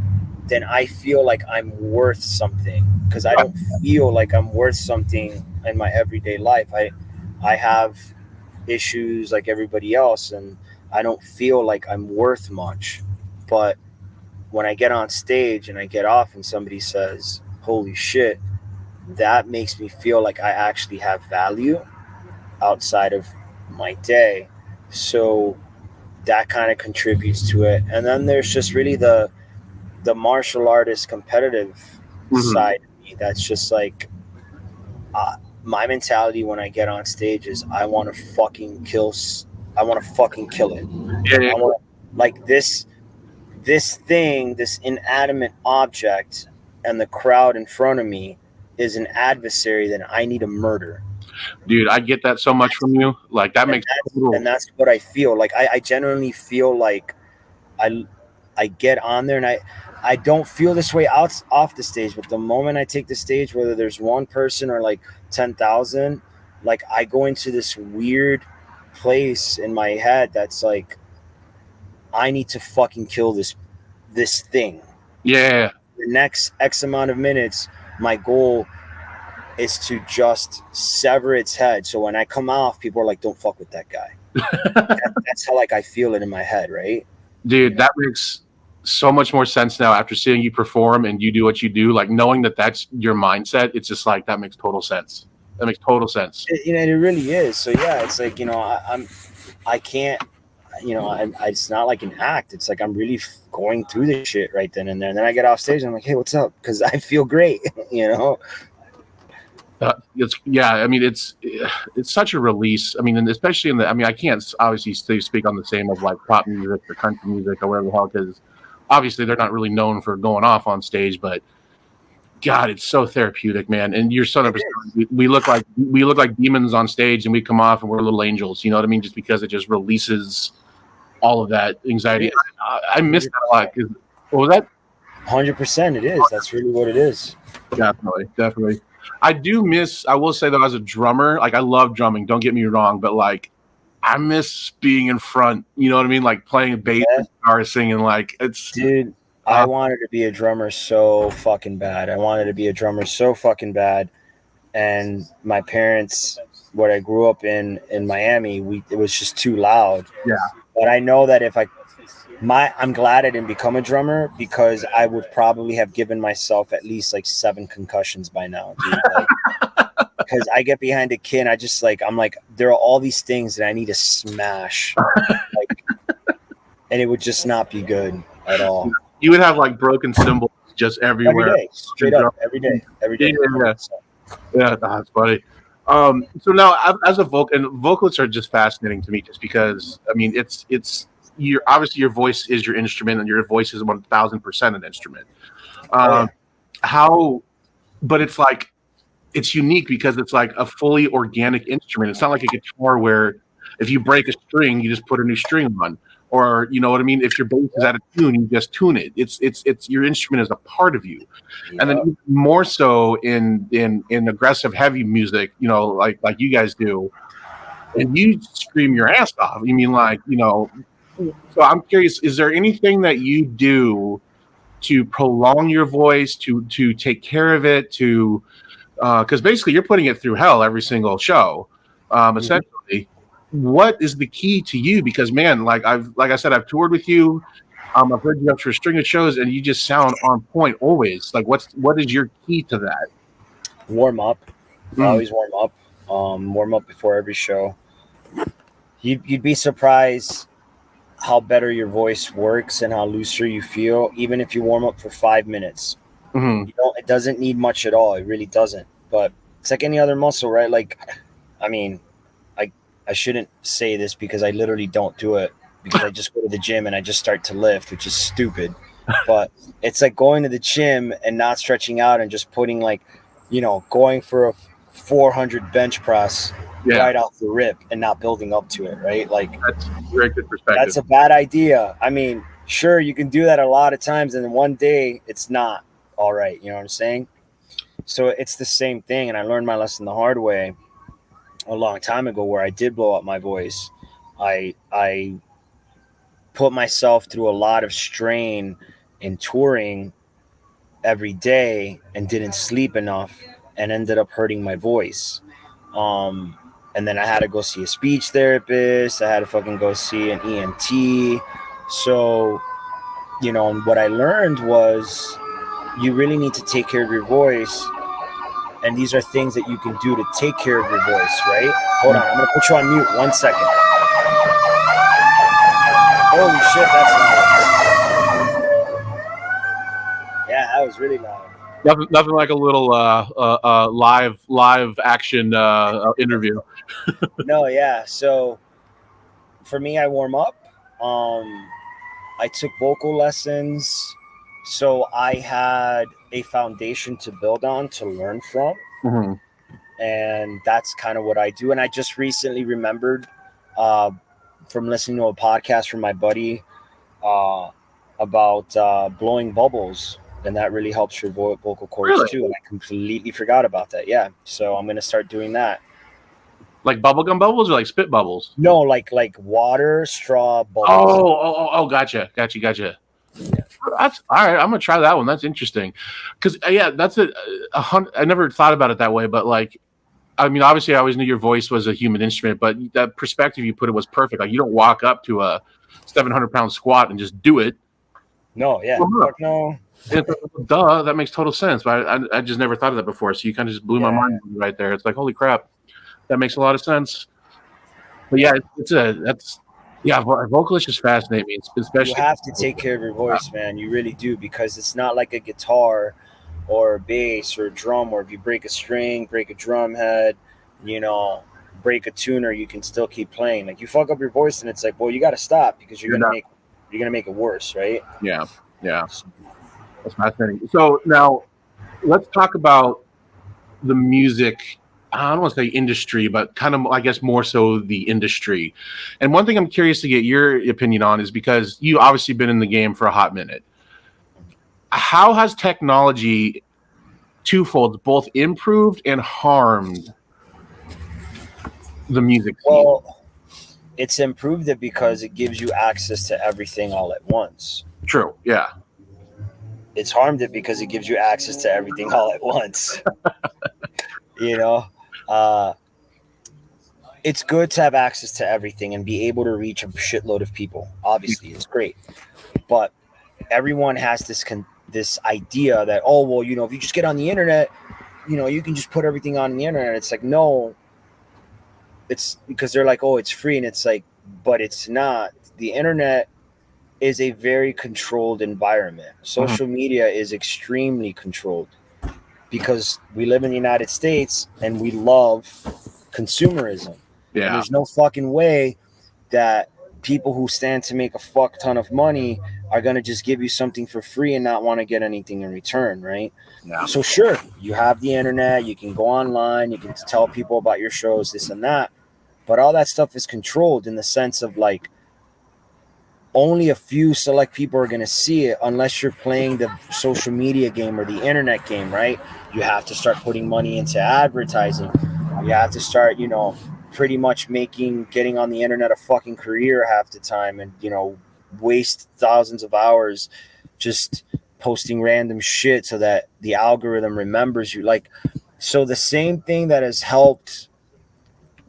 then I feel like I'm worth something, because I don't feel like I'm worth something in my everyday life. I have issues like everybody else, and I don't feel like I'm worth much. But when I get on stage and I get off and somebody says, holy shit, that makes me feel like I actually have value outside of my day. So that kind of contributes to it. And then there's just really the martial artist competitive side of me that's just like, my mentality when I get on stage is I want to fucking kill it. I want, like, this thing, this inanimate object, and the crowd in front of me is an adversary that I need to murder. Dude, I get that so much from you. Like, that makes and that's what I feel like. I genuinely feel like I get on there, and I don't feel this way off the stage, but the moment I take the stage, whether there's one person or like 10,000, like, I go into this weird place in my head that's like, I need to fucking kill this thing. Yeah. The next X amount of minutes, my goal is to just sever its head. So when I come off, people are like, don't fuck with that guy. That's how, like, I feel it in my head, right? Dude, that makes so much more sense now after seeing you perform and you do what you do. Like, knowing that that's your mindset, it's just like, that makes total sense. That makes total sense. It really is. So yeah, it's like, you know, I can't, you know, it's not like an act. It's like I'm really going through this shit right then and there. And then I get off stage and I'm like, hey, what's up? Because I feel great, you know. I mean, it's such a release. I mean, and especially I mean, I can't obviously speak on the same of like pop music or country music or whatever the hell, because obviously they're not really known for going off on stage, but God, it's so therapeutic, man. And you're sort of, we look like demons on stage, and we come off and we're little angels. You know what I mean? Just because it just releases all of that anxiety. I miss that a lot. What was that? 100%, it is. That's really what it is. Definitely. I do miss. I will say though, as a drummer, like I love drumming. Don't get me wrong, but like I miss being in front. You know what I mean? Like playing bass and guitar, singing. Like it's dude. I wanted to be a drummer so fucking bad. And my parents, what I grew up in Miami, it was just too loud. Yeah. But I know that I'm glad I didn't become a drummer, because I would probably have given myself at least like 7 concussions by now, dude. Like, because I get behind a kid, and I'm like, there are all these things that I need to smash, like, and it would just not be good at all. You would have like broken cymbals just everywhere. Every day, straight up, every day. Yeah, that's funny. So now, as a vocalists are just fascinating to me, just because I mean, it's obviously your voice is your instrument, and your voice is 1,000% an instrument. But it's like it's unique because it's like a fully organic instrument. It's not like a guitar where if you break a string, you just put a new string on. Or you know what I mean? If your bass is out of tune, you just tune it. It's your instrument is a part of you, and then more so in aggressive heavy music, you know, like you guys do, and you scream your ass off. You mean like, you know? So I'm curious: is there anything that you do to prolong your voice, to take care of it, because basically you're putting it through hell every single show, essentially. What is the key to you? Because man, like I said, I've toured with you. I've heard you up for a string of shows, and you just sound on point always. Like, what is your key to that? Warm up. Always warm up. Warm up before every show. You'd be surprised how better your voice works and how looser you feel, even if you warm up for 5 minutes. Mm-hmm. You know, it doesn't need much at all. It really doesn't. But it's like any other muscle, right? Like, I mean, I shouldn't say this because I literally don't do it, because I just go to the gym and I just start to lift, which is stupid. But it's like going to the gym and not stretching out and just putting, like, you know, going for a 400 bench press right off the rip and not building up to it, right? Like, that's a very good perspective. That's a bad idea. I mean, sure, you can do that a lot of times, and then one day it's not all right. You know what I'm saying? So it's the same thing, and I learned my lesson the hard way a long time ago, where I did blow up my voice. I put myself through a lot of strain in touring every day and didn't sleep enough, and ended up hurting my voice. And then I had to go see a speech therapist. I had to fucking go see an ENT. So, you know, what I learned was you really need to take care of your voice. And these are things that you can do to take care of your voice, right? Hold on, I'm going to put you on mute 1 second. Holy shit, that's loud. Yeah, that was really loud. Nothing like a little live action interview. No, yeah. So for me, I warm up. I took vocal lessons. So I had a foundation to build on, to learn from. Mm-hmm. And that's kind of what I do. And I just recently remembered from listening to a podcast from my buddy about blowing bubbles. And that really helps your vocal cords too. And I completely forgot about that. Yeah. So I'm going to start doing that. Like bubblegum bubbles or like spit bubbles? No, like water, straw bubbles. Oh, gotcha. Yeah. That's all right. I'm gonna try that one. That's interesting, because that's I never thought about it that way. But like, I mean, obviously, I always knew your voice was a human instrument, but that perspective you put it was perfect. Like, you don't walk up to a 700-pound squat and just do it. No, yeah, no. Duh, that makes total sense. But I just never thought of that before. So you kind of just blew my mind right there. It's like, holy crap, that makes a lot of sense. But yeah, vocalists just fascinate me, especially. You have to take care of your voice, man. You really do, because it's not like a guitar or a bass or a drum where if you break a string, break a drum head, you know, break a tuner, you can still keep playing. Like, you fuck up your voice and it's like, well, you got to stop, because you're gonna make it worse, right? Yeah. That's fascinating. So now let's talk about the music. I don't want to say industry, but kind of, I guess, more so the industry. And one thing I'm curious to get your opinion on is, because you obviously been in the game for a hot minute. How has technology twofold, both improved and harmed the music scene? Well, it's improved it because it gives you access to everything all at once. True. Yeah. It's harmed it because it gives you access to everything all at once. You know, it's good to have access to everything and be able to reach a shitload of people. Obviously, it's great, but everyone has this idea that, oh well, if you just get on the internet, you can just put everything on the internet. It's like, no, it's because they're like, oh, it's free, and it's like, but it's not. The internet is a very controlled environment. Social media is extremely controlled because we live in the United States and we love consumerism. Yeah. And there's no fucking way that people who stand to make a fuck ton of money are going to just give you something for free and not want to get anything in return, right? Yeah. So sure, you have the internet, you can go online, you can tell people about your shows, this and that, but all that stuff is controlled in the sense of like only a few select people are going to see it unless you're playing the social media game or the internet game, right? You have to start putting money into advertising. You have to start, pretty much getting on the internet a fucking career half the time and, waste thousands of hours just posting random shit so that the algorithm remembers you. Like, so the same thing that has helped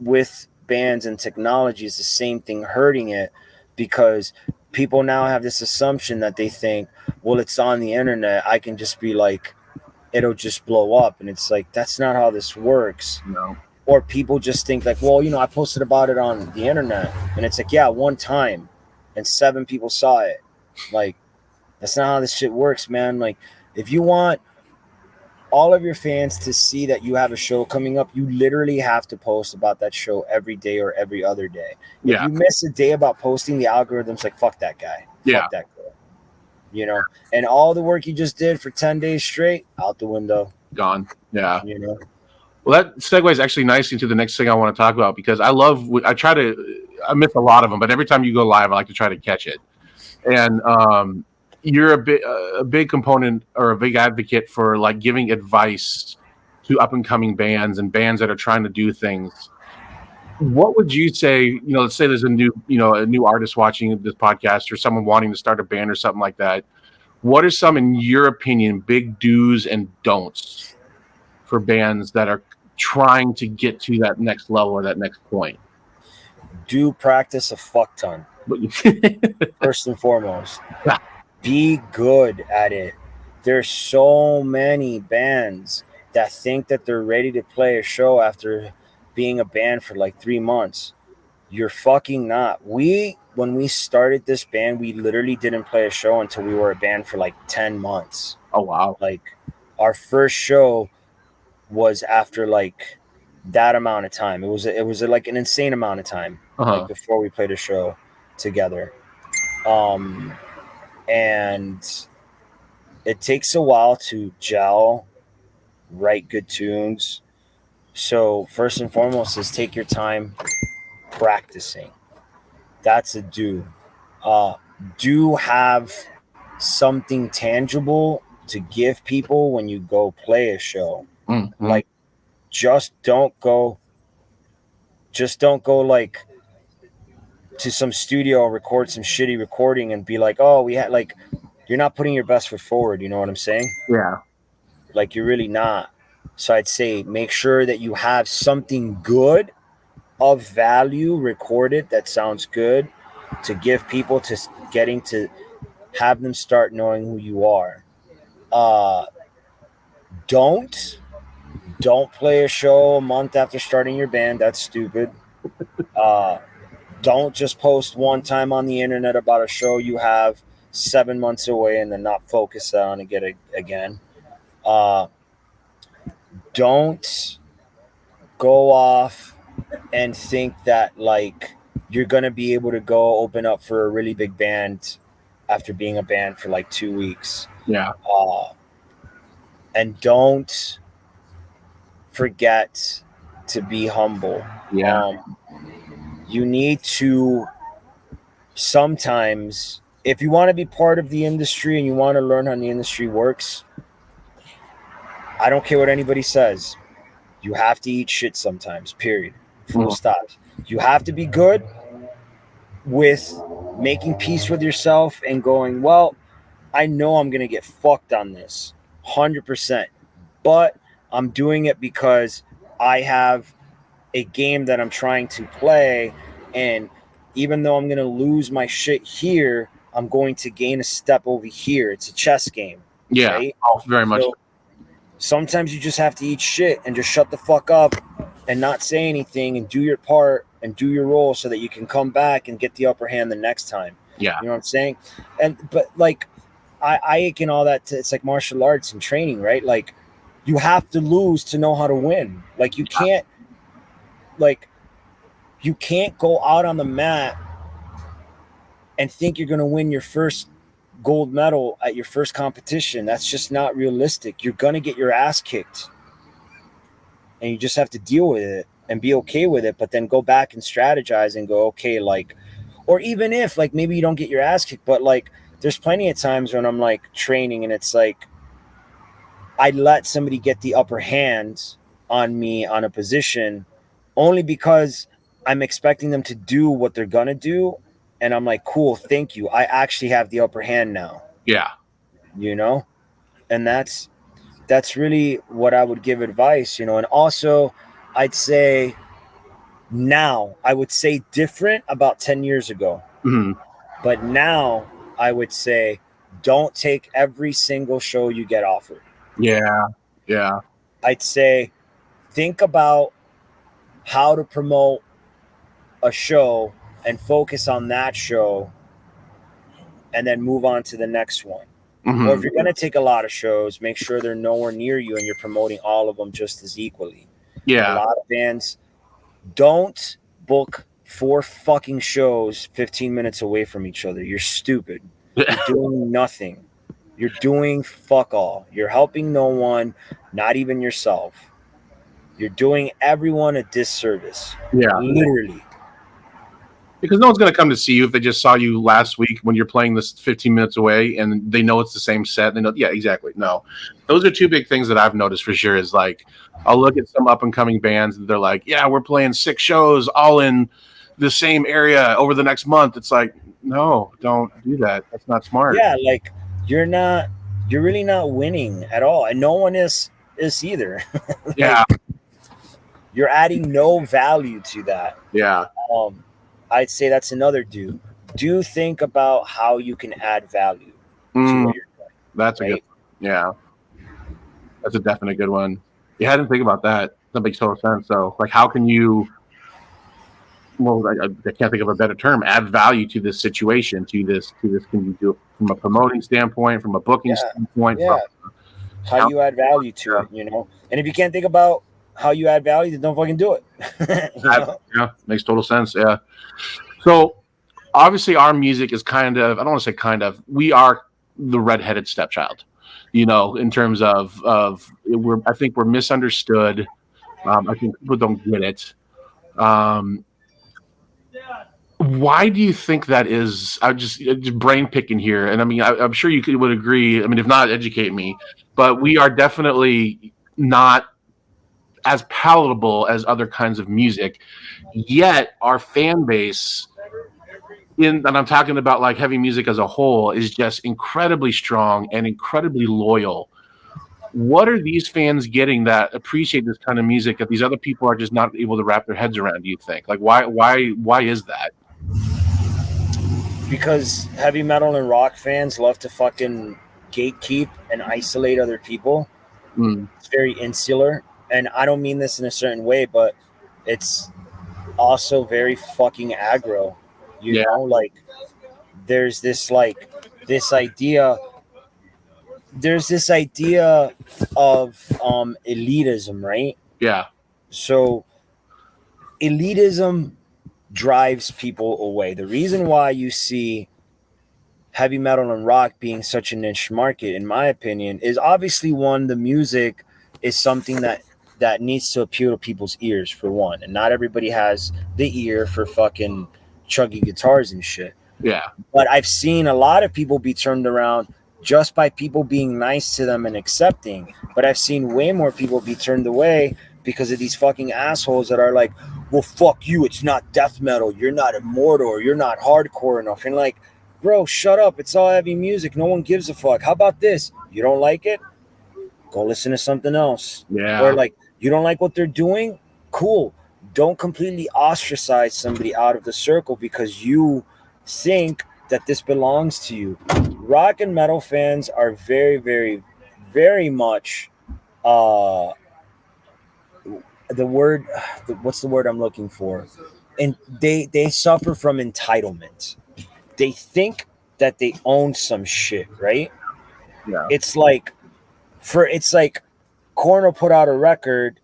with bands and technology is the same thing hurting it, because people now have this assumption that they think, well, it's on the internet, I can just be like, it'll just blow up. And it's like, that's not how this works. No. Or people just think like, well, I posted about it on the internet, and it's like, yeah, one time and 7 people saw it. Like, that's not how this shit works, man. Like, if you want all of your fans to see that you have a show coming up, you literally have to post about that show every day or every other day. Yeah. If you miss a day about posting, the algorithm's like, fuck that guy. Yeah. Fuck that girl. And all the work you just did for 10 days straight, out the window. Gone. Yeah. Well, that segues actually nicely into the next thing I want to talk about, because I miss a lot of them, but every time you go live, I like to try to catch it. And you're a big component or a big advocate for like giving advice to up and coming bands and bands that are trying to do things. What would you say, let's say there's a new artist watching this podcast, or someone wanting to start a band or something like that. What are some, in your opinion, big do's and don'ts for bands that are trying to get to that next level or that next point? Do practice a fuck ton. First and foremost. Yeah. Be good at it. There's so many bands that think that they're ready to play a show after being a band for like 3 months. You're fucking not. When we started this band, we literally didn't play a show until we were a band for like 10 months. Oh, wow. Like, our first show was after like that amount of time. It was like an insane amount of time like before we played a show together. And it takes a while to gel, write good tunes. So first and foremost is take your time practicing. That's a do. Do have something tangible to give people when you go play a show. Mm-hmm. Like, just don't go like to some studio, record some shitty recording and be like, oh, we had, like, you're not putting your best foot forward. You know what I'm saying? Yeah. Like, you're really not. So I'd say make sure that you have something good of value recorded that sounds good to give people, to getting to have them start knowing who you are. Don't play a show a month after starting your band. That's stupid. Don't just post one time on the internet about a show you have 7 months away and then not focus on it again. Don't go off and think that like you're gonna be able to go open up for a really big band after being a band for like 2 weeks. Yeah. And don't forget to be humble. Yeah. You need to sometimes, if you want to be part of the industry and you want to learn how the industry works, I don't care what anybody says. You have to eat shit sometimes, period. Full Mhm. stop. You have to be good with making peace with yourself and going, well, I know I'm going to get fucked on this 100%, but I'm doing it because I have a game that I'm trying to play. And even though I'm going to lose my shit here, I'm going to gain a step over here. It's a chess game, Yeah, right? oh, very much. So sometimes you just have to eat shit and just shut the fuck up and not say anything and do your part and do your role so that you can come back and get the upper hand the next time. Yeah, You know what I'm saying? But like I akin all that it's like martial arts and training, right? Like you have to lose to know how to win. Like like you can't go out on the mat and think you're going to win your first gold medal at your first competition. That's just not realistic. You're going to get your ass kicked. And you just have to deal with it and be okay with it, but then go back and strategize and go, okay, like, or even if like maybe you don't get your ass kicked, but like there's plenty of times when I'm like training and it's like I let somebody get the upper hand on me on a position only because I'm expecting them to do what they're gonna do. And I'm like, cool, thank you. I actually have the upper hand now, yeah, you know? And that's really what I would give advice, you know. And also I'd say now, I would say different about 10 years ago. hmm But now I would say don't take every single show you get offered. yeah, yeah, I'd say think about how to promote a show and focus on that show and then move on to the next one. Or if hmm you're going to take a lot of shows, make sure they're nowhere near you and you're promoting all of them just as equally. A yeah, lot of bands don't book 4 fucking shows 15 minutes away from each other. You're stupid. You're doing nothing. You're doing fuck all. You're helping no one, not even yourself. You're doing everyone a disservice. yeah. Literally. Because no one's going to come to see you if they just saw you last week when you're playing this 15 minutes away and they know it's the same set. They know, yeah, exactly. No, those are two big things that I've noticed for sure. Is like I'll look at some up and coming bands and they're like, yeah, we're playing 6 shows all in the same area over the next month. It's like, no, don't do that. That's not smart. Yeah, like you're not you're really not winning at all. And no one is either. Yeah, Like you're adding no value to that. yeah, Um, I'd say that's another do. Do think about how you can add value to mm, what you're doing, that's a good. right? Yeah, that's a definite good one. Yeah, I didn't think about that. That makes total sense. So, like, how can you? Well, I can't think of a better term. Add value to this situation, to this. Can you do it from a promoting standpoint, from a booking Yeah, standpoint, from yeah. How do you add value to it, you know? And if you can't think about how you add value, then don't fucking do it. You know? yeah, makes total sense. Yeah. So obviously, our music is kind of. I don't want to say kind of. We are the redheaded stepchild. You know, in terms of we're. I think we're misunderstood. I think people don't get it. Um, Why do you think that is? I just brain picking here, and I mean, I'm sure would agree. I mean, if not, educate me. But we are definitely not as palatable as other kinds of music. Yet our fan base, and I'm talking about like heavy music as a whole, is just incredibly strong and incredibly loyal. What are these fans getting that appreciate this kind of music that these other people are just not able to wrap their heads around? Do you think? Like, why is that? Because heavy metal and rock fans love to fucking gatekeep and isolate other people. Mm, It's very insular. And I don't mean this in a certain way, but it's also very fucking aggro. You yeah, know, like there's this like this idea there's this idea of elitism, right? yeah. So elitism drives people away. The reason why you see heavy metal and rock being such a niche market, in my opinion, is obviously one, the music is something that needs to appeal to people's ears for one, and not everybody has the ear for fucking chuggy guitars and shit. Yeah. But I've seen a lot of people be turned around just by people being nice to them and accepting. But I've seen way more people be turned away because of these fucking assholes that are like, well, fuck you, it's not death metal, you're not immortal, or you're not hardcore enough. And like, bro, shut up, it's all heavy music, no one gives a fuck. How about this? You don't like it? Go listen to something else. Yeah. Or like, you don't like what they're doing? Cool. Don't completely ostracize somebody out of the circle because you think that this belongs to you. Rock and metal fans are very, very, very much what's the word I'm looking for? And they suffer from entitlement. They think that they own some shit, right? Yeah. It's like Korn will put out a record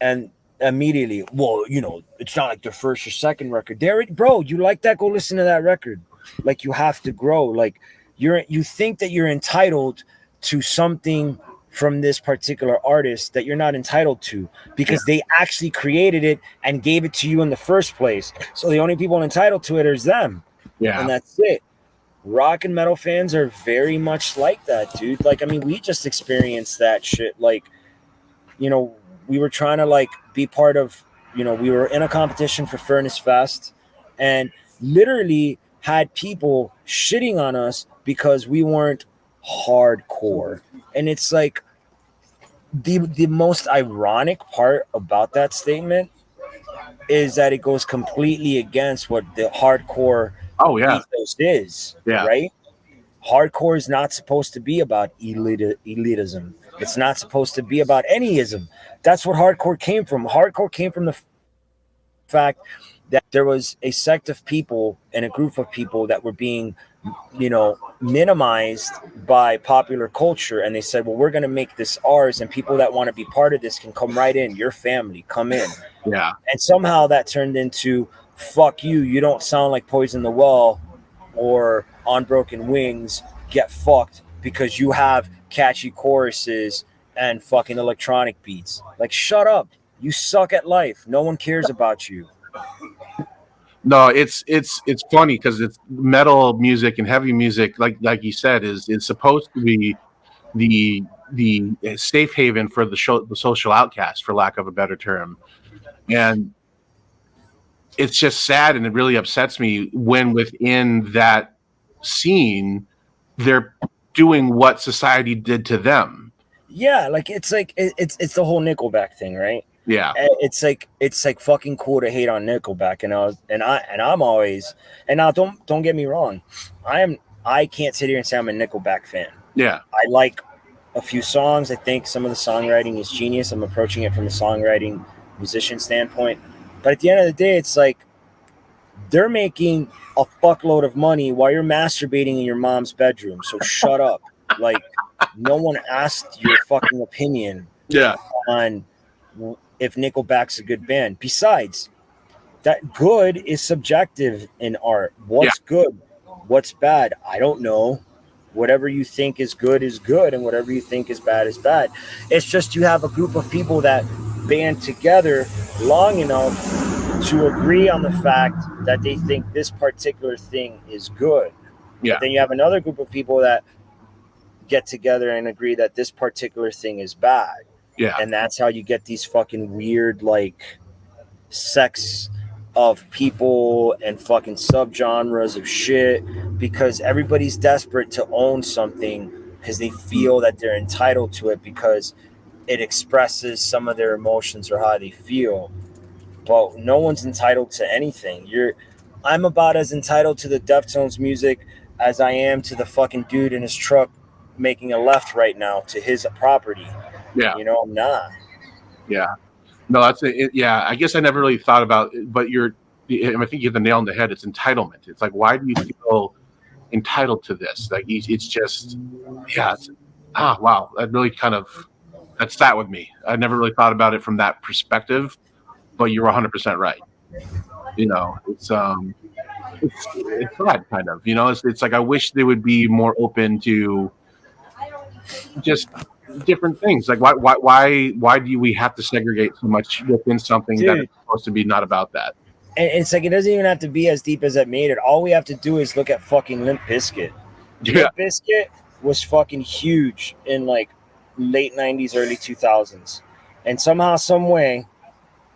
and immediately, well, you know, it's not like their first or second record. Bro, you like that? Go listen to that record. Like, you have to grow. Like, you think that you're entitled to something from this particular artist that you're not entitled to because they actually created it and gave it to you in the first place. So the only people entitled to it is them. Yeah. And that's it. Rock and metal fans are very much like that, dude. Like, I mean, we just experienced that shit. Like, you know, we were trying to like be part of, you know, we were in a competition for Furnace Fest and literally had people shitting on us because we weren't hardcore. And it's like the most ironic part about that statement is that it goes completely against what the hardcore ethos is, right? Hardcore is not supposed to be about elitism. It's not supposed to be about anyism. That's what hardcore came from. Hardcore came from the fact that there was a sect of people and a group of people that were being, you know, minimized by popular culture. And they said, well, we're going to make this ours. And people that want to be part of this can come right in. Your family, come in. Yeah. And somehow that turned into, fuck you. You don't sound like Poison the Well or On Broken Wings. Get fucked because you have catchy choruses and fucking electronic beats. Like, shut up. You suck at life. No one cares about you. No, it's funny because it's metal music and heavy music, like you said, is supposed to be the safe haven for the social outcast, for lack of a better term. And it's just sad, and it really upsets me when within that scene they're doing what society did to them. Yeah, like it's the whole Nickelback thing, right? Yeah, it's like fucking cool to hate on Nickelback, I'm always, and now don't get me wrong, I can't sit here and say I'm a Nickelback fan. Yeah, I like a few songs. I think some of the songwriting is genius. I'm approaching it from a songwriting musician standpoint, but at the end of the day, it's like they're making a fuckload of money while you're masturbating in your mom's bedroom. So shut up. Like, no one asked your fucking opinion on if Nickelback's a good band. Besides, that good is subjective in art. What's good? What's bad? I don't know. Whatever you think is good, and whatever you think is bad is bad. It's just you have a group of people that band together long enough to agree on the fact that they think this particular thing is good. Yeah. But then you have another group of people that get together and agree that this particular thing is bad. Yeah. And that's how you get these fucking weird, like, sects of people and fucking subgenres of shit, because everybody's desperate to own something because they feel that they're entitled to it because it expresses some of their emotions or how they feel. But no one's entitled to anything. I'm about as entitled to the Deftones music as I am to the fucking dude in his truck making a left right now to his property. Yeah. You know, I'm not. Yeah. No, that's it. Yeah. I guess I never really thought about it, but I think you hit the nail on the head. It's entitlement. It's like, why do you feel entitled to this? Like, it's just, wow. That really that sat with me. I never really thought about it from that perspective, but you're 100% right. You know, it's sad, kind of, you know, it's like, I wish they would be more open to just different things. Like, why do we have to segregate so much within something that is supposed to be not about that? And it's like, it doesn't even have to be as deep as that made it. All we have to do is look at fucking Limp Bizkit. Limp Bizkit was fucking huge in like late 90s, early 2000s. And somehow, some way,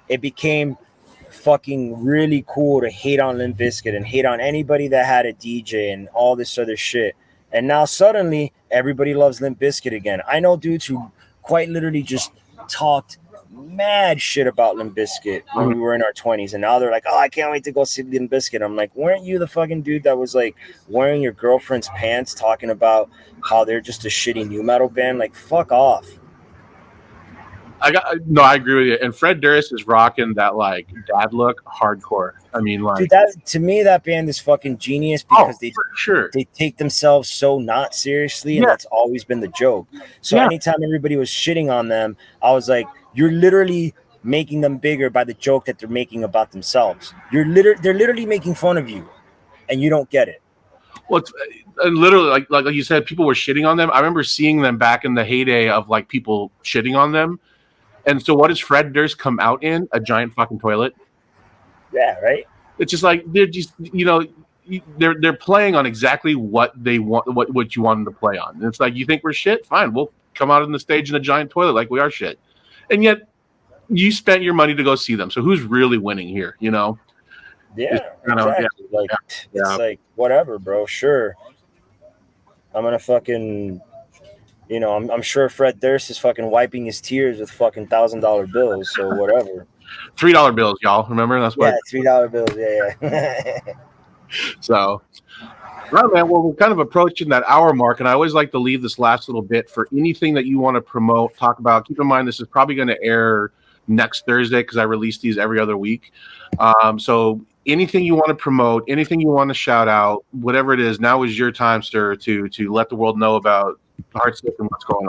it became fucking really cool to hate on Limp Bizkit and hate on anybody that had a DJ and all this other shit. And now suddenly everybody loves Limp Bizkit again. I know dudes who quite literally just talked mad shit about Limp Bizkit when we were in our 20s, and now they're like, oh, I can't wait to go see Limp Bizkit. I'm like, weren't you the fucking dude that was like wearing your girlfriend's pants talking about how they're just a shitty new metal band? Like, fuck off. I agree with you. And Fred Durst is rocking that like dad look hardcore. I mean, like, dude, that to me, that band is fucking genius because they take themselves so not seriously, and that's always been the joke. So anytime everybody was shitting on them, I was like, you're literally making them bigger by the joke that they're making about themselves. They're literally making fun of you, and you don't get it. Well, it's literally like you said, people were shitting on them. I remember seeing them back in the heyday of like people shitting on them. And so what does Fred Durst come out in? A giant fucking toilet. Yeah, right. It's just like they're just, you know, they're playing on exactly what they want, what you want them to play on. And it's like, you think we're shit? Fine, we'll come out on the stage in a giant toilet like we are shit. And yet you spent your money to go see them. So who's really winning here, you know? Yeah, exactly. It's like, whatever, bro. Sure. I'm going to fucking... You know, I'm sure Fred Durst is fucking wiping his tears with fucking $1,000 bills, so whatever. $3 bills, y'all. Remember? That's what. Yeah, $3 bills. Yeah. So, right, man. Well, we're kind of approaching that hour mark, and I always like to leave this last little bit for anything that you want to promote, talk about. Keep in mind, this is probably going to air next Thursday because I release these every other week. So, anything you want to promote, anything you want to shout out, whatever it is, now is your time, sir, to let the world know about Heartsick and what's going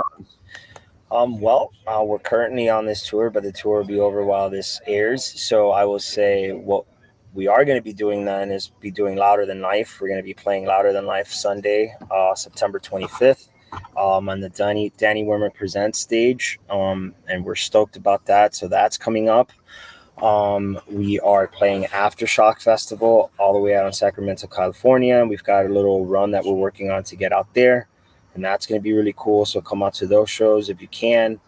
on. We're currently on this tour, but the tour will be over while this airs. So I will say what we are going to be doing then is be doing Louder Than Life. We're going to be playing Louder Than Life Sunday, September 25th, on the Danny Wimmer Presents stage. And we're stoked about that. So that's coming up. We are playing Aftershock Festival all the way out in Sacramento, California. We've got a little run that we're working on to get out there, and that's going to be really cool. So come out to those shows if you can.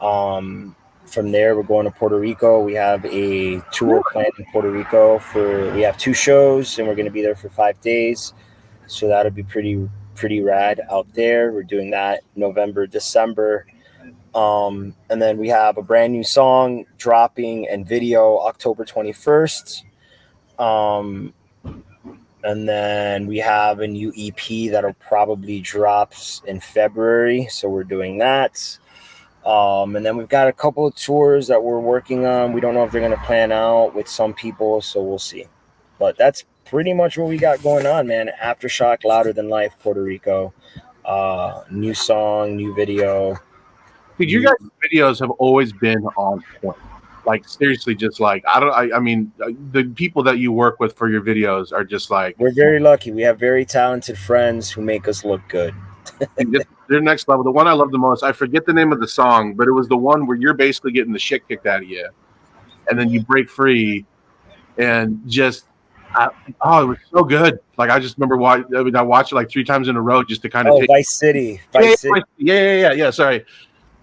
From there, we're going to Puerto Rico. We have a tour planned in Puerto Rico we have 2 shows, and we're going to be there for 5 days. So that'll be pretty rad out there. We're doing that November, December. And then we have a brand new song dropping and video October 21st. And then we have a new EP that'll probably drop in February. So we're doing that. And then we've got a couple of tours that we're working on. We don't know if they're going to plan out with some people, so we'll see. But that's pretty much what we got going on, man. Aftershock, Louder Than Life, Puerto Rico. New song, new video. Dude, your guys' videos have always been on point. Like, seriously, just like, I mean, the people that you work with for your videos are just like... We're very lucky. We have very talented friends who make us look good. They're next level. The one I love the most, I forget the name of the song, but it was the one where you're basically getting the shit kicked out of you. And then you break free and just... it was so good. Like, I just remember I watched it like 3 times in a row just to kind of take... Vice City. Yeah, sorry.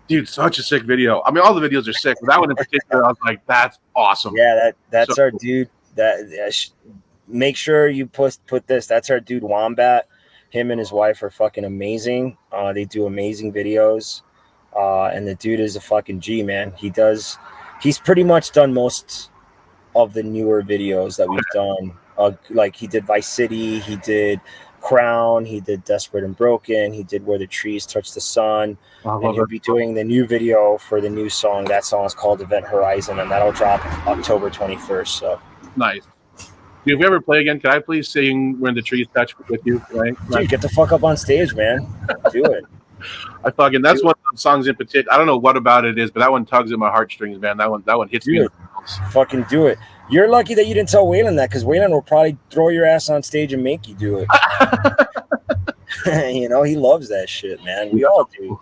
Dude, such a sick video. I mean, all the videos are sick, but that one in particular, I was like, that's awesome. Yeah, that's so our dude. Make sure you put this. That's our dude, Wombat. Him and his wife are fucking amazing. They do amazing videos. And the dude is a fucking G, man. He's pretty much done most of the newer videos that we've done. Like, he did Vice City, he did Crown, he did Desperate and Broken, he did Where the Trees Touch the Sun, and he'll be doing the new video for the new song. That song is called Event Horizon, and that'll drop October 21st. So nice. Dude, if we ever play again, can I please sing When the Trees Touch with you? Right? Dude, get the fuck up on stage, man. Do it. That's one of those songs in particular. I don't know what about it is, but that one tugs at my heartstrings, man. That one hits me. Fucking do it. You're lucky that you didn't tell Waylon that, because Waylon will probably throw your ass on stage and make you do it. You know, he loves that shit, man. We all do.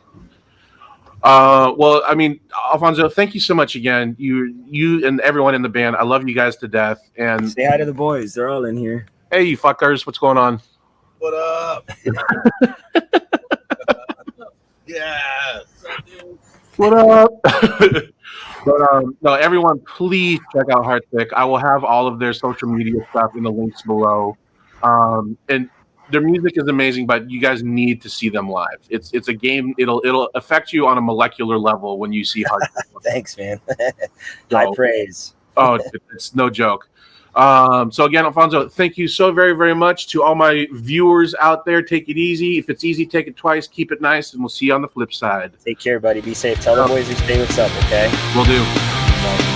Well, I mean, Alfonso, thank you so much again. You and everyone in the band. I love you guys to death. And say hi to the boys. They're all in here. Hey, you fuckers. What's going on? What up? Yeah. What up? But no, everyone, please check out Heartsick. I will have all of their social media stuff in the links below. And their music is amazing, but you guys need to see them live. It's a game. It'll affect you on a molecular level when you see Heartsick. Thanks, man. High praise. Oh, it's no joke. So again, Alfonso, thank you so very, very much. To all my viewers out there, take it easy. If it's easy, take it twice. Keep it nice, and we'll see you on the flip side. Take care, buddy. Be safe. Tell the boys we stay what's up, okay? Will do.